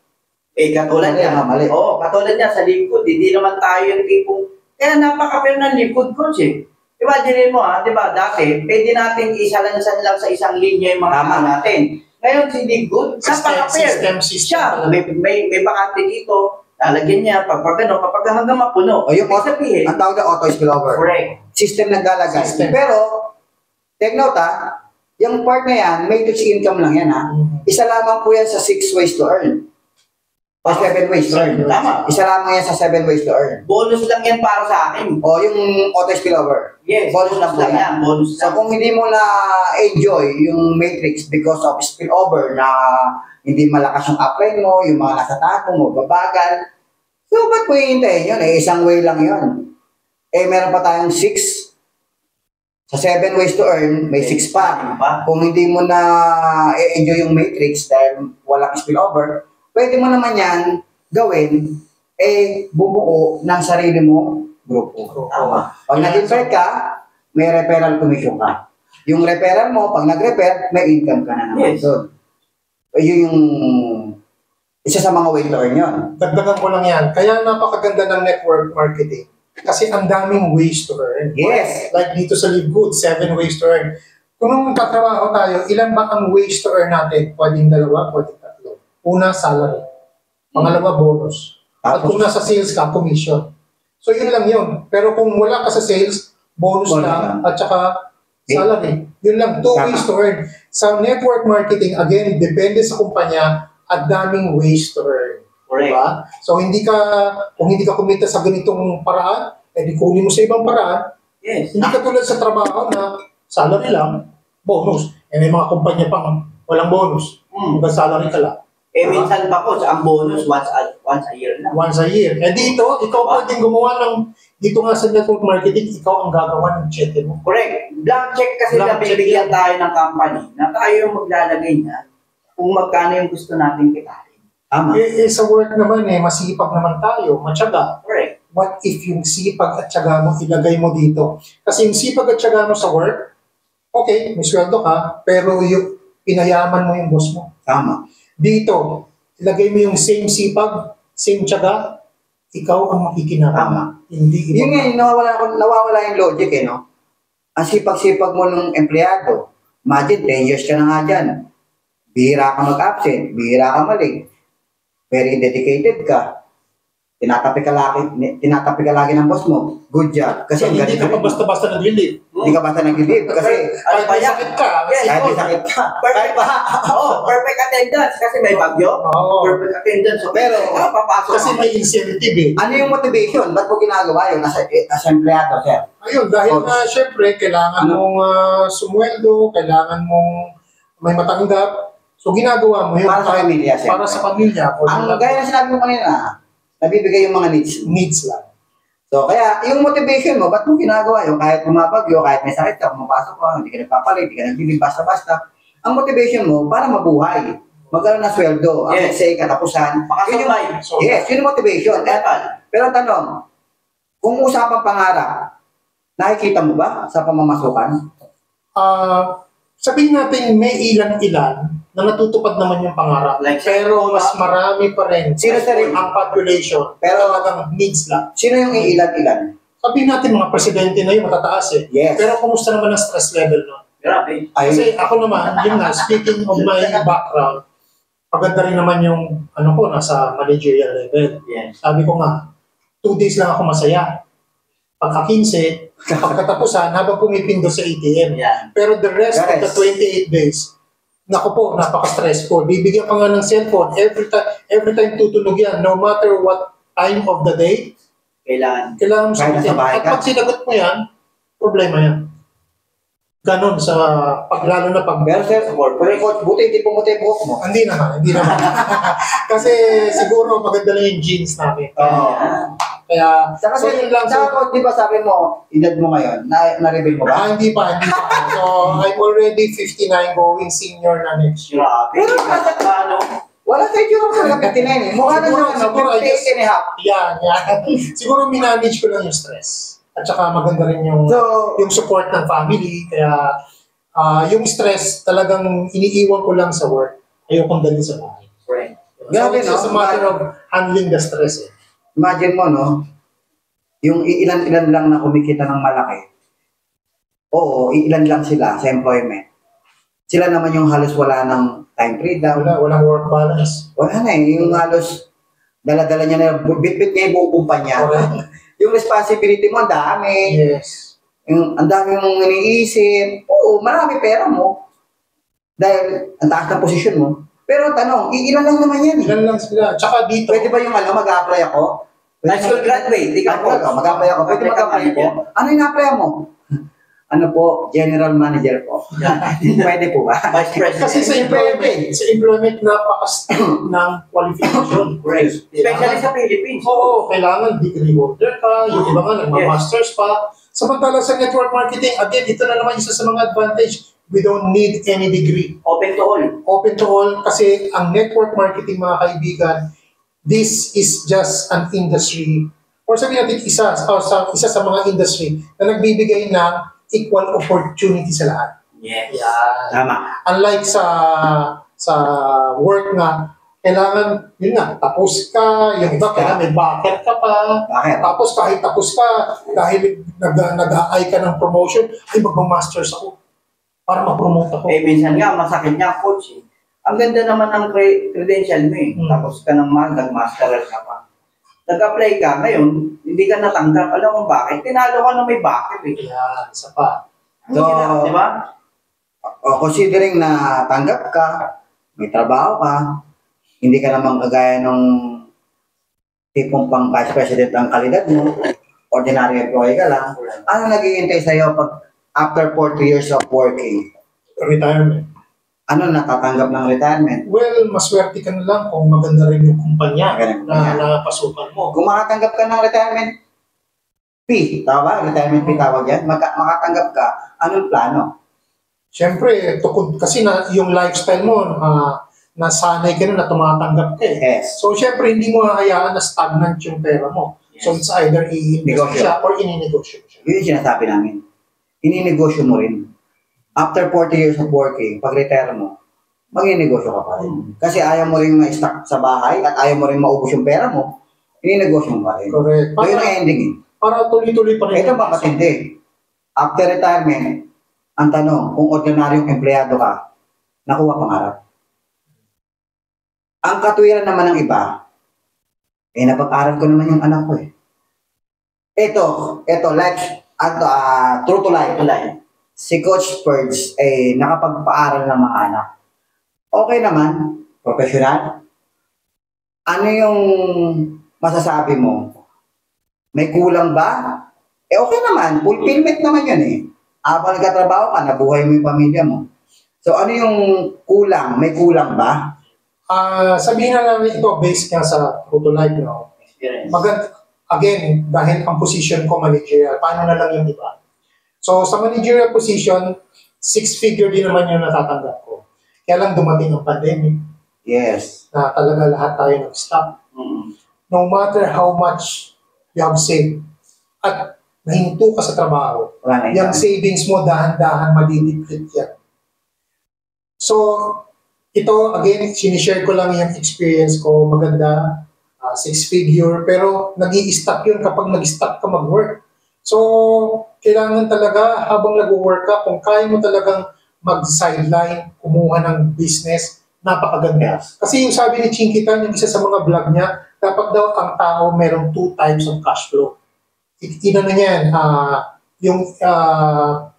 Katulad niya. Mali. Oo, katulad niya sa likod. Hindi naman tayo yung tipong, kaya napaka-fair ng likod, coach eh. Imagine mo di ba, dati, pwede natin isalansan lang sa isang linya yung mga Tama. natin. Ngayon, si Good, napaka-fair. System. Siya, may bakante dito, lalagyan niya, kapag hanggang mapuno. O yung Ibig sabihin, ang tawag na auto spillover. correct. System naglalagay. System. Pero, take note yung part na yan, matrix income lang yan Isa lamang po yan sa 6 ways to earn. O 7 ways to earn. Tama. Isa lamang yan sa 7 ways to earn. Bonus lang yan para sa akin. O yung auto spillover. Yes, Bonus lang po yan. Bonus So lang. kung hindi mo na enjoy yung matrix because of spillover na hindi malakas yung upline mo, yung mga nasa tapo mo, babagal, so ba't mo hihintayin yun? Isang way lang yun. Meron pa tayong 6. Sa 7 ways to earn, may 6 pa. Kung hindi mo na enjoy yung matrix dahil walang spillover, pwede mo naman yan gawin, bumuo ng sarili mo grupo. Tama. Pag nag-invite ka, may referral commission ka. Yung referral mo, pag nag-refer, may income ka na naman Yes. doon. Yun yung isa sa mga way to earn yun. Dagdagan ko lang yan. Kaya napakaganda ng network marketing. Kasi ang daming ways to earn. Yes. Like dito sa Live Good, 7 ways to earn. Kung nung tatrabaho tayo, ilan ba ang ways to earn natin? Pwedeng 2, pwedeng 3. Una, salary. Pangalawa, bonus. At kung nasa sales ka, commission. So yun lang yun. Pero kung wala ka sa sales, bonus lang. At saka salary. Yun lang, 2 ways to earn. Sa network marketing, again, depende sa kumpanya at daming ways to earn. Correct. Diba? So kung hindi ka kumita sa ganitong paraan, edi kunin mo sa ibang paraan. Yes. Hindi ka tulad sa trabaho na salary lang, bonus. May mga kumpanya pang walang bonus. Hanggang salary ka lang. Minsan pa po, ang bonus once a year lang. Once a year. Dito, ikaw pwedeng gumawa ng, dito nga sa network marketing, ikaw ang gagawa ng check mo. Correct. Blank check kasi Blank na check binibigyan yan. tayo ng company na tayo yung maglalagay niya kung magkano yung gusto natin kitain. Tama. Sa work naman masipag naman tayo, matyaga. Correct. What if yung sipag at tiyaga mo ilagay mo dito? Kasi yung sipag at tiyaga mo sa work, okay, may sweldo ka, pero yung pinayaman mo yung boss mo. Tama. Dito, ilagay mo yung same sipag, same tiyaga, ikaw ang makikinabang. Tama. Hindi Yun nga, yung nawawala yung logic no? Ang sipag-sipag mo ng empleyado, imagine, 10 years ka na nga dyan. Bihira ka mag-absent, bihira ka mali. Very dedicated ka. Tinatapi ka lagi ng boss mo. Good job. Kasi ang hindi galing ka pa basta-basta nag-relieve. Hindi ka basta nag-leave. Kasi Kahit may sakit ka, kahit may sakit ka. Perfect. Perfect attendance kasi may bagyo. Oo. Perfect attendance. So, Pero, papasok Kasi may incentive ano yung motivation? Ba't mo ginagawa yun? As empleyado, sir. Ayun, dahil na syempre, kailangan mong sumweldo, kailangan mong may matanggap. So, ginagawa mo yun. Para sa pamilya, sir. Para sa pamilya. Ang gaya na sinabi mo kanina, nabibigay yung mga needs lang. So, kaya, yung motivation mo, ba't mo ginagawa yun? Kahit bumabagyo, kahit may sakit ka, pumapasok ka, hindi ka nagpapalit, hindi ka nagbibig basta-basta. Ang motivation mo, para mabuhay. Magkaroon ng sweldo, ang Yes. say, katapusan. Yun yung, Makasabay. yes, yun yung motivation. Pero ang tanong, kung usapang pangarap, nakikita mo ba sa pamamasukan? Sabihin natin may ilan-ilan na natutupad naman yung pangarap. Like, Pero mas marami pa rin. Sino sa rin? Ang population. Pero- Talagang needs lang. Sino yung iilan-ilan? Sabihin natin mga presidente na yung matataas eh. Yes. Pero kumusta naman ang stress level nun? Grabe. Kasi ako naman, yun nga, speaking of my background, maganda rin naman yung nasa managerial level. Yes. Sabi ko nga, 2 days lang ako masaya. Pagka-15, pagkatapusan, habang pumipindo sa ATM. Yan. Pero the rest of the 28 days, naku po, napaka-stressful. Bibigyan ka nga ng cellphone. Every time tutunog yan, no matter what time of the day, Kailangan. kailangan mo Kahit nasa sagutin. bahay At ka. pag sinagot mo yan, problema yan. Ganon sa lalo na pag... Pero sir, coach, buti hindi pumuti yung buhok mo. Hindi naman. Kasi siguro maganda lang yung genes namin. Kaya, Saka so yun lang. saka coach, di ba sabi mo, edad mo ngayon, na-reveal mo ba? Hindi pa. So, I'm already 59 going senior na next year. Grabe. Pero Ano? Wala sa itsura mo sa 59 eh. Mukha na Siguro, naman, siguro, 58 and a half. Yan. Siguro minanage ko lang yung stress. At saka maganda rin yung So, support ng family. Kaya yung stress talagang iniiwan ko lang sa work. Ayokong dalhin sa bahay. Correct. Grabe, It's just a no? matter of handling the stress. imagine mo, no? Yung ilan-ilan lang na kumikita ng malaki. Oo, ilan lang sila sa employment. Sila naman yung halos wala ng time freedom. Walang work balance. Wala na eh. Yung halos dala-dala niya na, bit-bit niya yung buong kumpanya. Correct. Yung responsibility mo, ang dami. Yes. Ang dami mong iniisip. Oo, marami pera mo. Dahil ang taas ng posisyon mo. Pero tanong, ilan lang naman yan. Ilan lang sila. Tsaka dito. Pwede ba yung mag-apply ako? High school graduate, ikaw po. Mag-apply ako. Pwede mag-apply ko? Ano yung apply mo? Ano po? General manager po. Pwede po ba? Vice President. Kasi sa employment napakas ng qualification. Right. Especially sa Philippines. Oo, kailangan degree holder ka, yung iba nga nagma-masters pa. Samantala sa network marketing, again, ito na naman isa sa mga advantage. We don't need any degree. Open to all. Open to all kasi ang network marketing, mga kaibigan, this is just an industry or sabihin natin isa sa mga industry na nagbibigay ng equal opportunity sa lahat. Yes. Yeah. Tama. Unlike sa work nga, kailangan, yun nga, tapos ka, yung iba, kailangan may backer ka pa. Bakit? Tapos kahit tapos ka, dahil nag-a-eye ka ng promotion, ay mag-masters ako para ma-promote ako. Eh, minsan nga, masakit niya, coach. Ang ganda naman ng credential mo eh. Tapos ka ng nag-masteral ka pa. Nag-apply ka, ngayon, hindi ka natanggap. Alam mo bakit? Tinalo ka na may backer eh. Yan, isa pa. So, Di ba? Considering na tanggap ka, may trabaho ka, hindi ka naman kagaya nung tipong pang vice president ang kalidad mo, ordinary employee ka lang, ano naghihintay sa'yo pag after 40 years of working? Retirement. Ano natatanggap ng retirement? Well, maswerte ka na lang kung maganda rin yung kumpanya na napasukan mo. Kung makatanggap ka ng retirement fee, tawag, retirement fee tawag yan, makatanggap ka, anong plano? Siyempre, tukod kasi na yung lifestyle mo, nasanay ka na tumatanggap ka eh. Yes. So, siyempre, hindi mo hayaan na stagnant yung pera mo. So, it's either i-invest siya or ininegosyo siya. Yun yung sinasabi namin. Ininegosyo mo rin. After 40 years of working, pag-retire mo, mag-inegosyo ka pa rin. Kasi ayaw mo rin ma-stock sa bahay at ayaw mo rin maubos yung pera mo, ininegosyo mo pa rin. Correct. So, yun ang ending eh. Para tuloy-tuloy pa rin. Ito ba matindi? After retirement, ang tanong, kung ordinaryong empleyado ka, nakuha pangarap. Ang katwiran naman ng iba, napag-aral ko naman yung anak ko eh. Ito, like, true to life. Si Coach Purge, nakapagpaaral ng mga anak. Okay naman, professional. Ano yung masasabi mo? May kulang ba? Okay naman, fulfillment naman yun eh. Habang nagkatrabaho ka, nabuhay mo yung pamilya mo. So ano yung kulang? May kulang ba? Sabihin na lang ito, based nga sa true to life, no? Again, dahil ang position ko managerial, paano na lang yung iba? So, sa managerial position, 6-figure din naman yung natatanggap ko. Kaya lang dumating ang pandemic. Yes. Na talaga lahat tayo nag-stop. No matter how much you have saved, at nahinto ka sa trabaho, yung savings mo, dahan-dahan madideplete yan. So, ito, again, sinishare ko lang yung experience ko. Maganda, 6-figure, pero nag-i-stop yun kapag nag-stop ka mag-work. So, kailangan talaga habang nag-work ka, kung kaya mo talagang mag-sideline, kumuha ng business, napakaganda. Kasi yung sabi ni Chinkitan, yung isa sa mga vlog niya, dapat daw ang tao merong 2 types of cash flow. Ina na niyan,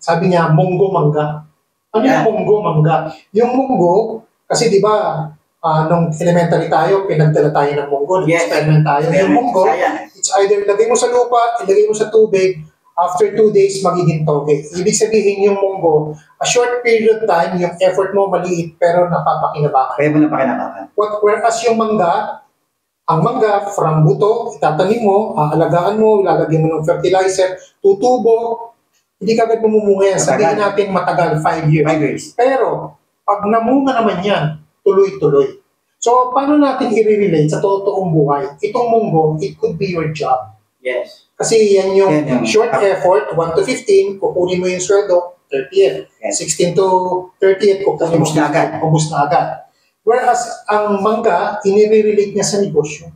sabi niya, munggo mangga. Ano yung munggo mangga? Yung munggo, kasi di ba, nung elementary tayo, pinagdala tayo ng munggo, nag-experiment tayo. Yung munggo, it's either ilagay mo sa lupa, ilagay mo sa tubig, after 2 days, magiging toge. Ibig sabihin yung munggo, a short period of time, yung effort mo maliit, pero napapakinabangan. Kaya mo napakinabangan. Whereas yung mangga, ang mangga, from buto, itatanim mo, aalagaan mo, ilalagay mo ng fertilizer, tutubo, hindi ka agad mamumunga yan. Sabihin natin matagal, 5 years. 5 years. Pero, pag namunga naman yan, tuloy-tuloy. So, paano natin i-relate sa totoong buhay? Itong munggo, it could be your job. Yes. Kasi yan yung short effort, 1 to 15, kukunin mo yung sweldo, 30th. 16 to 30th, kukunin mo na agad. Ubus na agad. Whereas, ang mangga, inire-relate niya sa negosyo.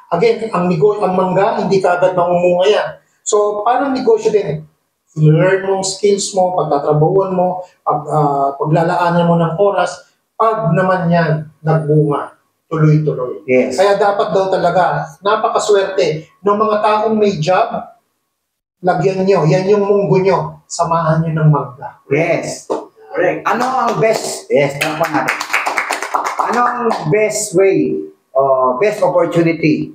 Again, ang mangga, hindi ka agad mamumunga yan. So, parang negosyo din. learn mong skills mo, pagtatrabahuan mo, paglalaanan mo ng oras, pag naman yan, nagbunga, tuloy-tuloy. Yes. Kaya dapat daw talaga, napakaswerte ng mga taong may job, lagyan nyo, yan yung munggo nyo, samahan nyo ng mangga. Yes. Correct. Ano ang best? Yes, ano pa natin? Ano ang best way o best opportunity?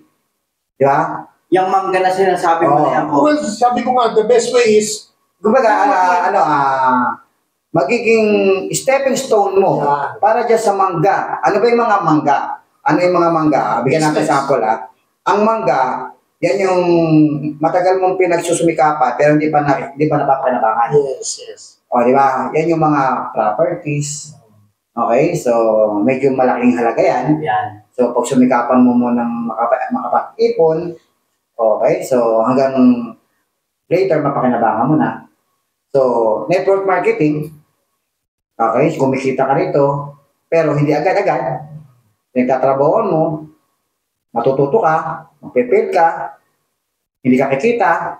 Di ba? Yung mangga na sinasabi mo na yan po. Well, sabi ko nga, the best way is, Kumbaga, magiging stepping stone mo Yeah. para dyan sa mangga. Ano ba yung mga mangga? Ano yung mga mangga? Bigyan natin Business. sample Ang mangga, yan yung matagal mong pinagsusumikapan pero hindi pa napapanabangan. yes. O, di ba? Yan yung mga properties. Okay? So, medyo malaking halaga yan. Yan. So, pag sumikapan mo munang makapag-ipon, okay? So, hanggang later, mapakinabangan mo na. So, network marketing, okay? Kumikita ka rito, pero hindi agad-agad. Nagtatrabahoan mo, matututo ka, magpipil ka, hindi ka kikita,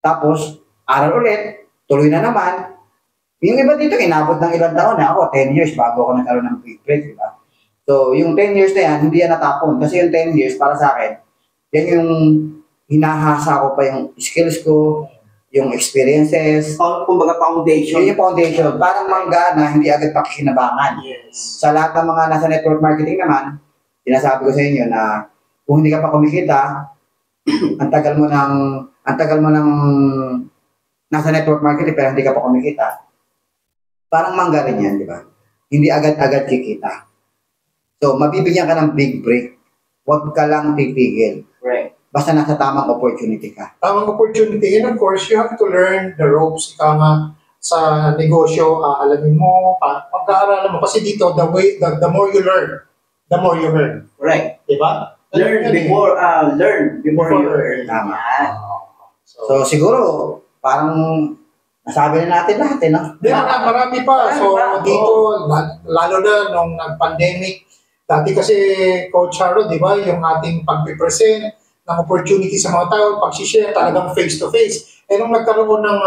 tapos, aral ulit, tuloy na naman. Yung iba dito, inabot ng ilang taon na ako, 10 years bago ako nagkaroon ng big break, di ba? So, yung 10 years na yan, hindi yan natapon. Kasi yung 10 years, para sa akin, yan yung hinahasa ko pa yung skills ko, yung experiences. Kumbaga foundation. Yun yung foundation. Parang mangga na hindi agad pakikinabangan. Yes. Sa lahat ng mga nasa network marketing naman, sinasabi ko sa inyo na kung hindi ka pa kumikita, ang tagal mo ng nasa network marketing pero hindi ka pa kumikita. Parang mangga rin yan, di ba? Hindi agad-agad kikita. So, mabibigyan ka ng big break. Huwag ka lang titigil. Right. Basta nasa tamang opportunity ka. Tamang opportunity, and of course, you have to learn the ropes, ika nga, sa negosyo, alamin mo, pag-aaralan mo. Kasi dito, the more you learn, the more you earn. Right. Diba? Learn before you earn. Tama. Yan. So, siguro, parang nasabi na natin lahat, no? Marami pa. So, Marami pa. dito, lalo na nung nag-pandemic, dati kasi, Coach Harold, di ba, yung ating pag-present ng opportunity sa mga tao, pag-share talagang face-to-face. Eh, nung nagkaroon ng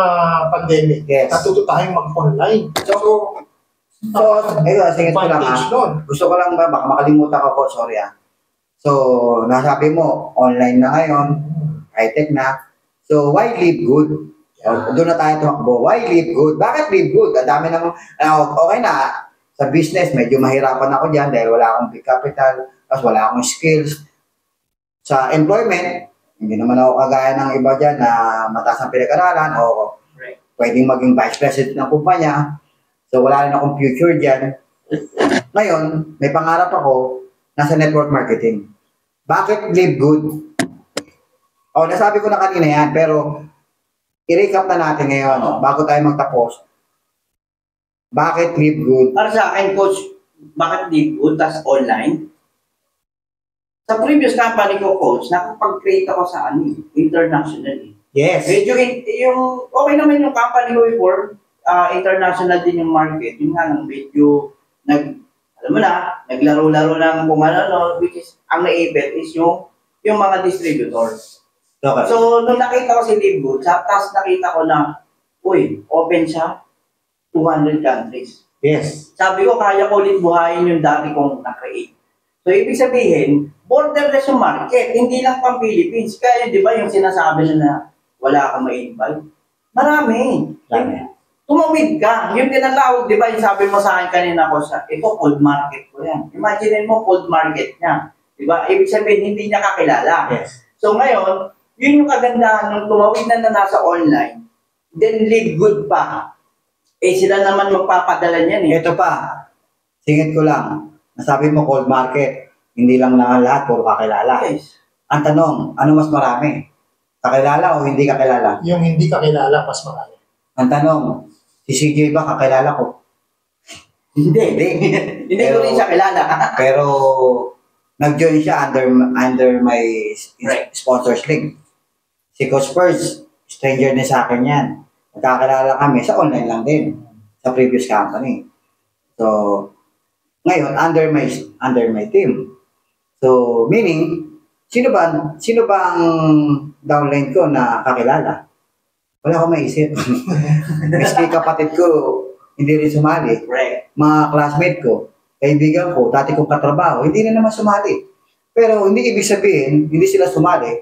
pandemic, Yes. natuto tayong mag-online. So, Sige ko lang advantage nun. Gusto ko lang baka makalimutan ko, sorry So, nasabi mo, online na ngayon, high-tech na. So, why live good? Yeah. Doon na tayo tumakbo. Why live good? Bakit live good? Ang dami naman, okay na, sa business, medyo mahirapan ako dyan dahil wala akong big capital, tapos wala akong skills. Sa employment, hindi naman ako kagaya ng iba dyan na mataas ang pinag-aralan o pwedeng maging vice president ng kumpanya. So, wala rin akong future dyan. Ngayon, may pangarap ako nasa network marketing. Bakit live good? Nasabi ko na kanina yan, pero i-recap na natin ngayon bago tayo magtapos. Bakit live good? Para sa akin, Coach, bakit di good? Tas online? Sa previous company ko, Coach, nakapag-create ako sa internationally. Yes. Medyo, okay naman yung company ko before, international din yung market. Yung nga lang, medyo, alam mo na, naglaro-laro lang kung ano, which is, ang naibet is yung mga distributors. Okay. So, nung nakita ko si Livegood, tapos nakita ko na, open siya, 200 countries. Yes. Sabi ko, kaya ko ulit buhayin yung dati kong na-create. So, ibig sabihin, borderless yung market, hindi lang pang Philippines. Kaya, di ba, yung sinasabi na wala akong ma-invite? Marami. Tumawid ka. Yung tinatawag, di ba, yung sabi mo sa akin kanina ko, ito, cold market ko yan. Imagine mo, cold market niya. Di ba? Ibig sabihin, hindi niya kakilala. Yes. So, ngayon, yun yung kagandahan nung tumawid na nasa online, then live good pa. Sila naman magpapadala niyan Ito pa, singit ko lang. Nasabi mo cold market, hindi lang na lahat, puro kakilala. Yes. Ang tanong, ano mas marami? Kakilala o hindi kakilala? Yung hindi kakilala, mas marami. Ang tanong, si CJ ba kakilala ko? Hindi. Hindi ko rin siya kilala. Pero, nag-join siya under my Right. sponsors link. Si Coach Spurs, stranger din sa akin yan. Nagkakilala kami sa online lang din, sa previous company. So, ngayon, under my team. So, meaning, sino ba ang downline ko na kakilala? wala akong maisip. Miski kapatid ko, hindi rin sumali. Correct. Mga classmate ko, kaibigan ko, dati kong katrabaho, hindi na naman sumali. Pero hindi ibig sabihin, hindi sila sumali,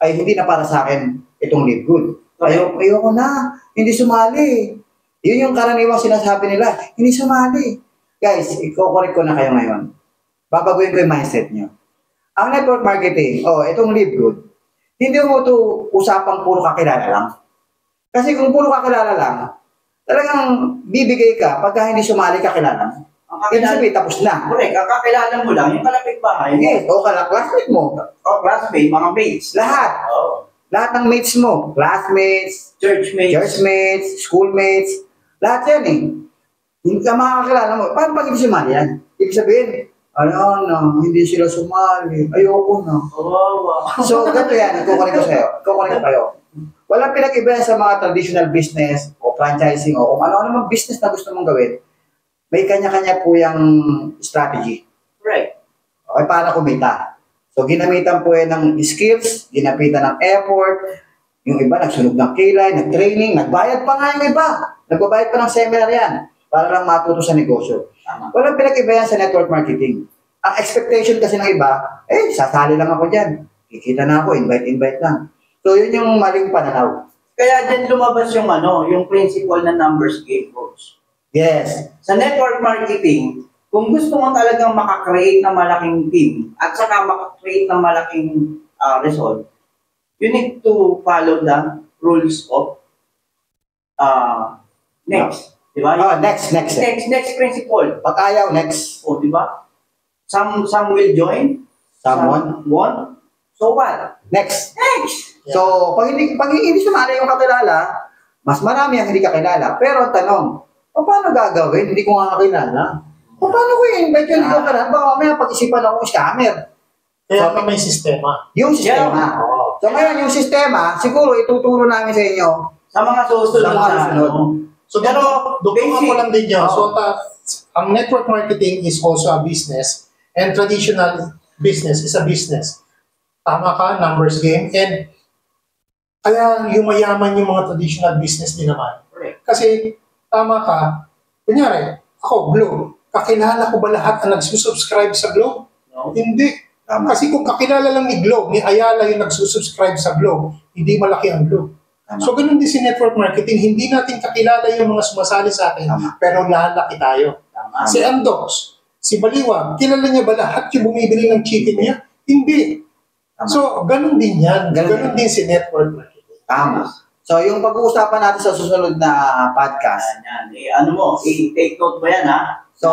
ay hindi na para sa akin itong live good. Ayoko na, hindi sumali. Yun yung karaniwang sinasabi nila, hindi sumali. Guys, i-correct ko na kayo ngayon. Babaguhin ko yung mindset nyo. Ang network marketing, itong live good, hindi mo ito usapang puro kakilala lang. Kasi kung puro kakilala lang, talagang bibigay ka pagka hindi sumali kakilala mo. Ibig sabihin, tapos na. Correct. Ang kakilala mo lang, yung kalapit bahay. Yes, o classmate mo. Classmate, mga mates. Lahat. Oh. Lahat ng mates mo. Classmates, churchmates, schoolmates. Lahat yan eh. Hindi ka makakakilala mo. Paano pag hindi sumali yan? Ibig sabihin, hindi sila sumali. Ayoko na. Wow. So, ganito yan. Kukunin ko kayo. Walang pinag-iba sa mga traditional business o franchising o kung ano-ano mang business na gusto mong gawin. May kanya-kanya po yung strategy. Right. Okay, paano kumita? So, ginamitan po yan ng skills, ginamitan ng effort, yung iba nagsunog ng kilay, nag-training, nagbayad pa nga yung iba. Nagbabayad pa ng seminar yan para lang matuto sa negosyo. Walang pinag-iba yan sa network marketing. Ang expectation kasi ng iba, sasali lang ako dyan. Kikita na ako, invite lang. So, yun yung maling pananaw. Kaya dyan lumabas yung yung principle na numbers game, coach. Yes. Sa network marketing, kung gusto mo talagang makakreate ng malaking team at saka makakreate ng malaking result, you need to follow the rules of next. Diba? Next. Next principle. Pag ayaw, next. Diba? Some will join. Someone won't. So what? Next. Yeah. So, pag hindi sumali yung kakilala, mas marami ang hindi kakilala. Pero ang tanong, paano gagawin? Hindi ko nga kakilala. Paano ko i-invite yung hindi ko kakilala? Baka mamaya pag-isipan akong scammer. Kaya may sistema. Yung sistema. So ngayon, yung sistema, siguro ituturo namin sa inyo sa mga susunod. So, pero, dugtungan ko lang din yun. So, ang network marketing is also a business and traditional business is a business. Tama ka, numbers game. And kaya yumayaman yung mga traditional business din naman. Kasi, tama ka, kunyari, ako, Globe, kakilala ko ba lahat ang nagsusubscribe sa Globe? No. Hindi. Kasi kung kakilala lang ni Globe, ni Ayala yung nagsusubscribe sa Globe, hindi malaki ang Globe. So, ganun din si network marketing. Hindi natin kakilala yung mga sumasali sa atin, pero lalaki tayo. Si Andox, si Baliwag, kilala niya ba lahat yung bumibili ng chicken niya? Hindi. So, ganun din yan. Ganun din si network marketing. Tama. So, yung pag-uusapan natin sa susunod na podcast. I-take note mo yan, ha? So,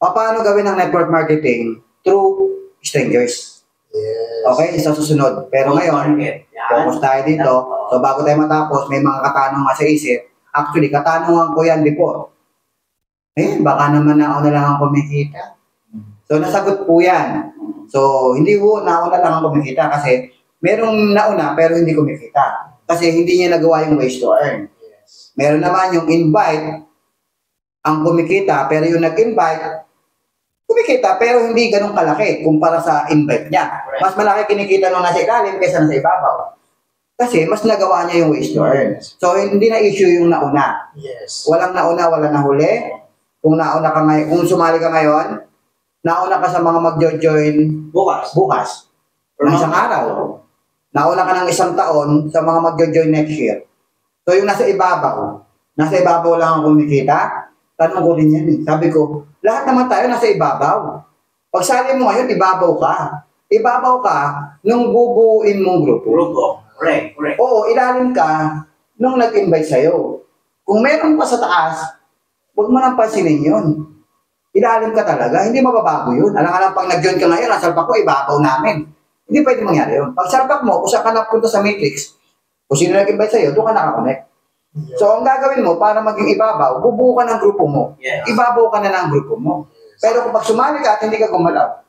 paano gawin ang network marketing? Through strangers. Yes. Okay, sa susunod. Pero ngayon, focus tayo dito. So, bago tayo matapos, may mga katanungan sa isip. Actually, katanungan ko yan before. Baka naman nauna lang ang kumikita. So, nasagot po yan. So, hindi po nauna lang ang kumikita kasi merong nauna pero hindi kumikita. Kasi hindi niya nagawa yung ways to earn. Meron naman yung invite, ang kumikita, pero yung nag-invite, kumikita pero hindi ganun kalaki kumpara sa invite niya. Mas malaki kinikita nung nasa ilalim kaysa nasa ibabaw. Kasi mas nagawa niya yung ways to earn. So, hindi na issue yung nauna. Yes. Walang nauna, walang nahuli. Kung nauna ka ngayon, kung sumali ka ngayon, nauna ka sa mga magjo-join bukas. Or isang araw. Nauna ka ng isang taon sa mga magjo-join next year. So, yung nasa ibabaw lang ang kumikita, tanong ko rin yan eh. Sabi ko, lahat naman tayo nasa ibabaw. Pag sali mo ngayon, ibabaw ka. Ibabaw ka nung bubuuin mong grupo. Correct. Oo, ilalim ka nung nag-invite sa'yo. Kung meron pa sa taas, huwag mo nang pansinin yun. Ilalim ka talaga, hindi mababago yun. Alam pag nag-join ka ngayon, ang salpak ko, ibabaw namin. Hindi pwede mangyari yun. Pag salpak mo, kung saan ka napunta sa matrix, kung sino nag-invite sa'yo, doon ka nakakonect. So, ang gagawin mo para maging ibabaw, bubuo ka ng grupo mo. Ibabaw ka na ng grupo mo. Pero kung pag sumali ka at hindi ka gumalaw,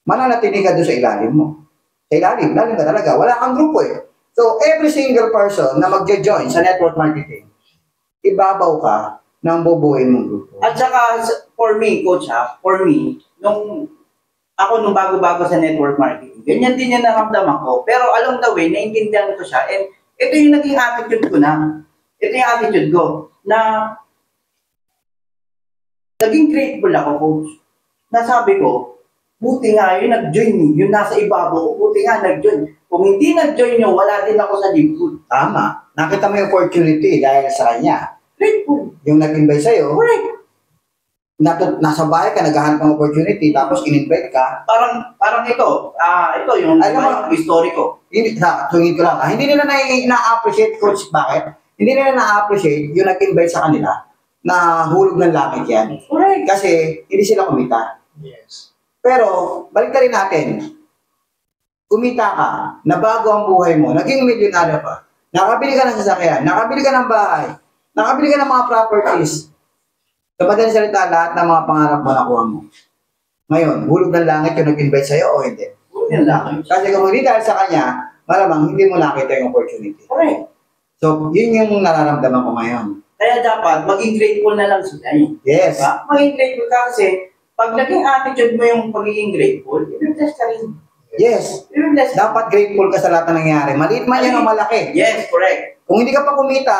mananatili ka doon sa ilalim mo. Sa ilalim ka talaga. Wala kang grupo eh. So, every single person na magjo-join sa network marketing, ibabaw ka ng bubuuin mong grupo. At saka, for me, coach nung bago-bago sa network marketing, ganyan din yung naramdaman ko. Pero along the way, naintindihan ko siya and ito yung naging attitude ko na. Ito yung attitude ko na naging grateful ako, coach. Nasabi ko, buti nga yun nag-join, yung nasa ibabaw ko, buti nga nag-join. Kung hindi nag-join yun, wala din ako sa likod. Tama. Nakita mo yung opportunity dahil sa kanya. Grateful. Yung nag-invite sa'yo, Correct. nasa bahay ka, naghahanap ng opportunity, tapos in-invite ka. Parang ito yung Alam mo, story ko. Hindi, sungit ko lang. Hindi nila na-appreciate, coach, bakit? Hindi nila na-appreciate yung nag-invite sa kanila na hulog ng langit yan. Correct. Kasi hindi sila kumita. Yes. Pero, balik na rin natin. Kumita ka, nabago ang buhay mo, naging milyonaryo ka, nakabili ka ng sasakyan, nakabili ka ng bahay, nakabili ka ng mga properties. Sa madaling salita, lahat ng mga pangarap mo nakuha mo. Ngayon, hulog ng langit yung nag-invite sa'yo o hindi? Yun lang. Kasi kung hindi dahil sa kanya, malamang hindi mo nakita yung opportunity. Correct. So, yun yung nararamdaman ko ngayon. Kaya dapat, maging grateful na lang sila. Yes. Diba? Maging grateful ka kasi, pag naging attitude mo yung pagiging grateful, i-bless ka rin. Yes. I-bless ka. Dapat grateful ka sa lahat na nangyari. Maliit man yan o malaki. Yes, correct. Kung hindi ka pa kumita,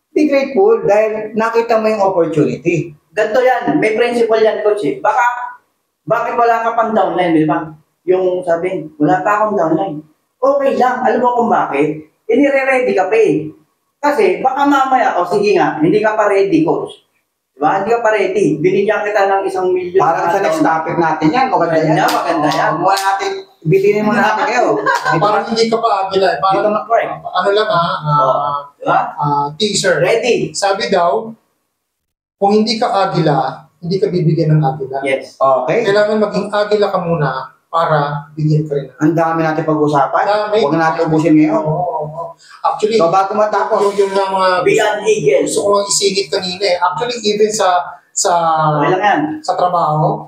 be grateful dahil nakita mo yung opportunity. Ganito yan. May principle yan, coach eh. Bakit wala ka pang downline, di ba? Yung sabihin, wala pa akong downline. Okay lang. Alam mo kung bakit? Inire-ready ka pa eh. Kasi baka mamaya, sige nga, hindi ka pa ready, coach. Diba? Hindi ka pa ready. Binigyan kita ng 1 million. Parang sa next topic natin yan. Maganda yan. Maganda yan. Muna natin, bilhin mo natin kayo. Parang hindi ka pa agila. Parang, ano lang Diba? teaser. Ready. Sabi daw, kung hindi ka agila, hindi ka bibigyan ng agila. Yes. Okay. Kailangan maging agila ka muna para bigyan ka rin. Ang dami natin pag-usapan. Dami. Huwag na natin ubusin ngayon. Oo. Actually, So, bago matapos, yung mga Beyond Eagle. gusto ko nga isingit kanina eh. Actually, even sa Okay lang yan. sa trabaho,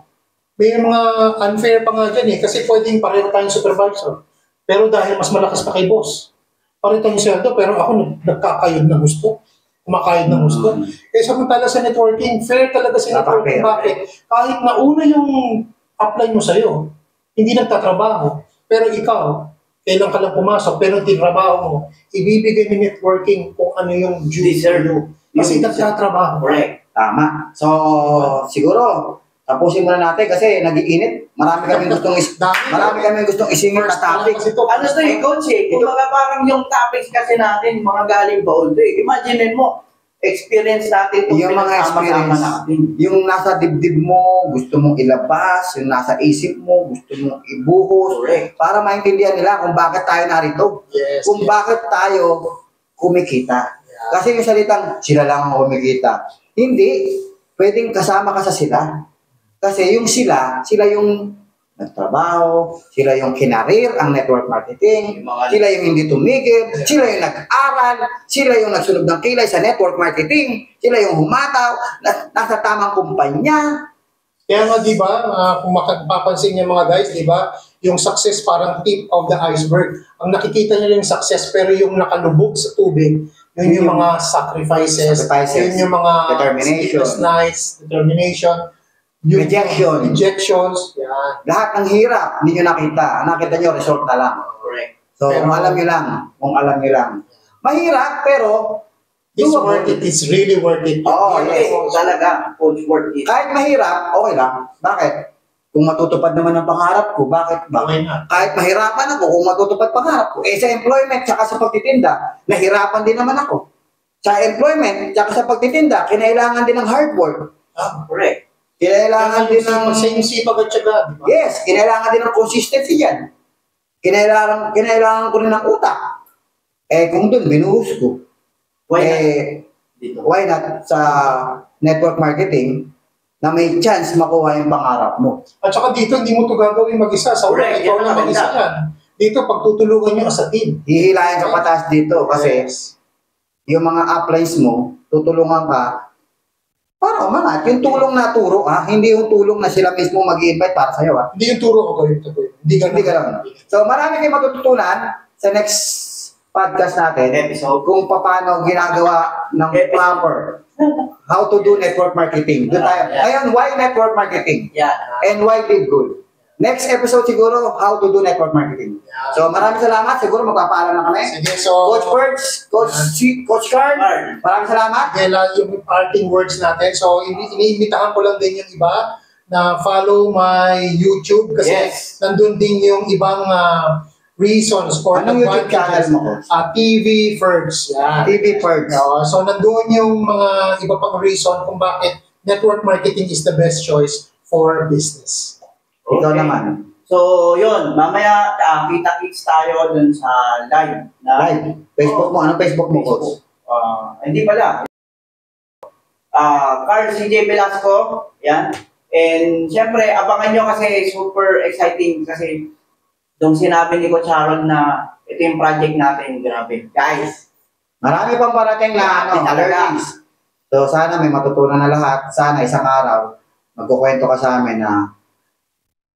may mga unfair pa nga dyan eh. Kasi pwedeng pareho tayong supervisor. Pero dahil mas malakas pa kay boss, pareho tayong sweldo, pero ako nagkakayod na gusto. Kumakayod na gusto. Eh samantala sa networking, fair talaga sa networking. Bakit? Kahit nauna yung apply mo sa'yo, hindi nagtatrabaho. Pero ikaw, kailan ka lang pumasok, pero tinrabaho mo, ibibigay ni networking kung ano yung due Deserve. kasi nagtatrabaho. Correct. tama. So, siguro, tapusin muna natin kasi nag-iinit. Marami kami gustong isingit na topic. Ano to eh, coach eh. Kumbaga parang yung topics kasi natin, mga galing baon to eh. Imagine mo, experience natin itong Yung mga pinagsama-sama experience, natin. yung nasa dibdib mo, gusto mong ilabas, yung nasa isip mo, gusto mong ibuhos, Correct. para maintindihan nila kung bakit tayo narito. Yes. Kung bakit tayo kumikita. Kasi yung salitang, sila lang ang kumikita. Hindi. Pwedeng kasama ka sa sila. Kasi yung sila yung nagtrabaho, sila yung kinarir ang network marketing, sila yung hindi tumigil, sila yung nag-aral, sila yung nagsunod ng kilay sa network marketing, sila yung humataw, nasa tamang kumpanya. Kaya nga, di ba, kung mapapansin niyo mga guys, di ba, yung success parang tip of the iceberg. Ang nakikita niyo yung success, pero yung nakalubog sa tubig, yun yung mga sacrifices, yun yung mga sleepless nights, determination, yung rejections, yan. Lahat ng hirap, hindi nyo nakita. Ang nakita nyo, result na lang. Correct. So, Pero, kung alam nyo lang. Mahirap, pero it's worth it. It's really worth it. Oo, Yes, talaga. Coach, worth it. kahit mahirap, okay lang. Bakit? Kung matutupad naman ang pangarap ko, bakit ba? Okay na. Kahit mahirapan ako, kung matutupad pangarap ko, sa employment, tsaka sa pagtitinda, nahirapan din naman ako. Sa employment, tsaka sa pagtitinda, kinailangan din ng hard work. Correct. Kinailangan din ng... Same sipag at syaga, di ba? Yes, kinailangan din ng consistency yan. Kinailangan ko rin ng utak. Kung doon, binuhos ko. Why not sa network marketing na may chance makuha yung pangarap mo? At saka dito, hindi mo ito gagawin mag-isa. Sa una, Correct. ikaw lang mag-isa yan. Dito, pagtutulungan nyo as a team. Hihilayan ka pataas dito kasi Yes. yung mga uplines mo, tutulungan ka para umangat. Yung tulong na turo, hindi yung tulong na sila mismo mag-i-invite para sa'yo. Hindi yung turo ko gawin ito. Hindi Hindi ganun. So marami kayong matututunan sa next podcast natin kung paano ginagawa ng proper how to do network marketing. Doon tayo. Ngayon, why network marketing? Yeah. And why did good? Next episode siguro, how to do network marketing. So maraming salamat. Siguro magpapaalam na kami. Sige, so, Coach Perks, Coach Carl, maraming salamat. yung parting words natin. So, iniimbitahan ko lang din yung iba na follow my YouTube kasi nandun din yung ibang reasons for Anong YouTube channel mo? TV Fergs. Yan. TV Perks. So, nandun yung mga iba pang reason kung bakit network marketing is the best choice for business. Ikaw naman. So, yun. Mamaya, kita-kits tayo dun sa live. Live. Facebook mo. Anong Facebook mo, Coach? Hindi pala. Carl CJ Velasco. Yan. And, syempre, abangan nyo kasi super exciting kasi nung sinabi ni Coach Harold na ito yung project natin. Grabe. Guys. Marami pang parating na learnings. So, sana may matutunan na lahat. Sana isang araw, magkukwento ka sa amin na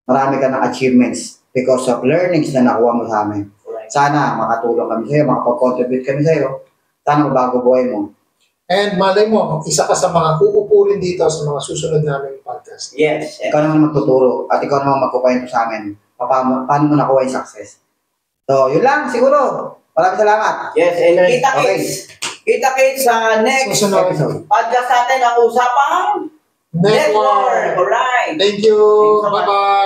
marami ka ng achievements because of learnings na nakuha mo sa amin. Sana makatulong kami sa'yo, makapag-contribute kami sa'yo. Sana mabago buhay mo. And malay mo, isa ka sa mga uupurin dito sa mga susunod namin podcast. Yes. Ikaw naman magtuturo at ikaw naman magkukwento sa amin paano mo nakuha yung success. So, yun lang siguro. Maraming salamat. Yes, and kita-kits. Kita-kits sa next Susunod. podcast natin ang usapang Network. Alright. Thank you. Thanks so much. Bye-bye.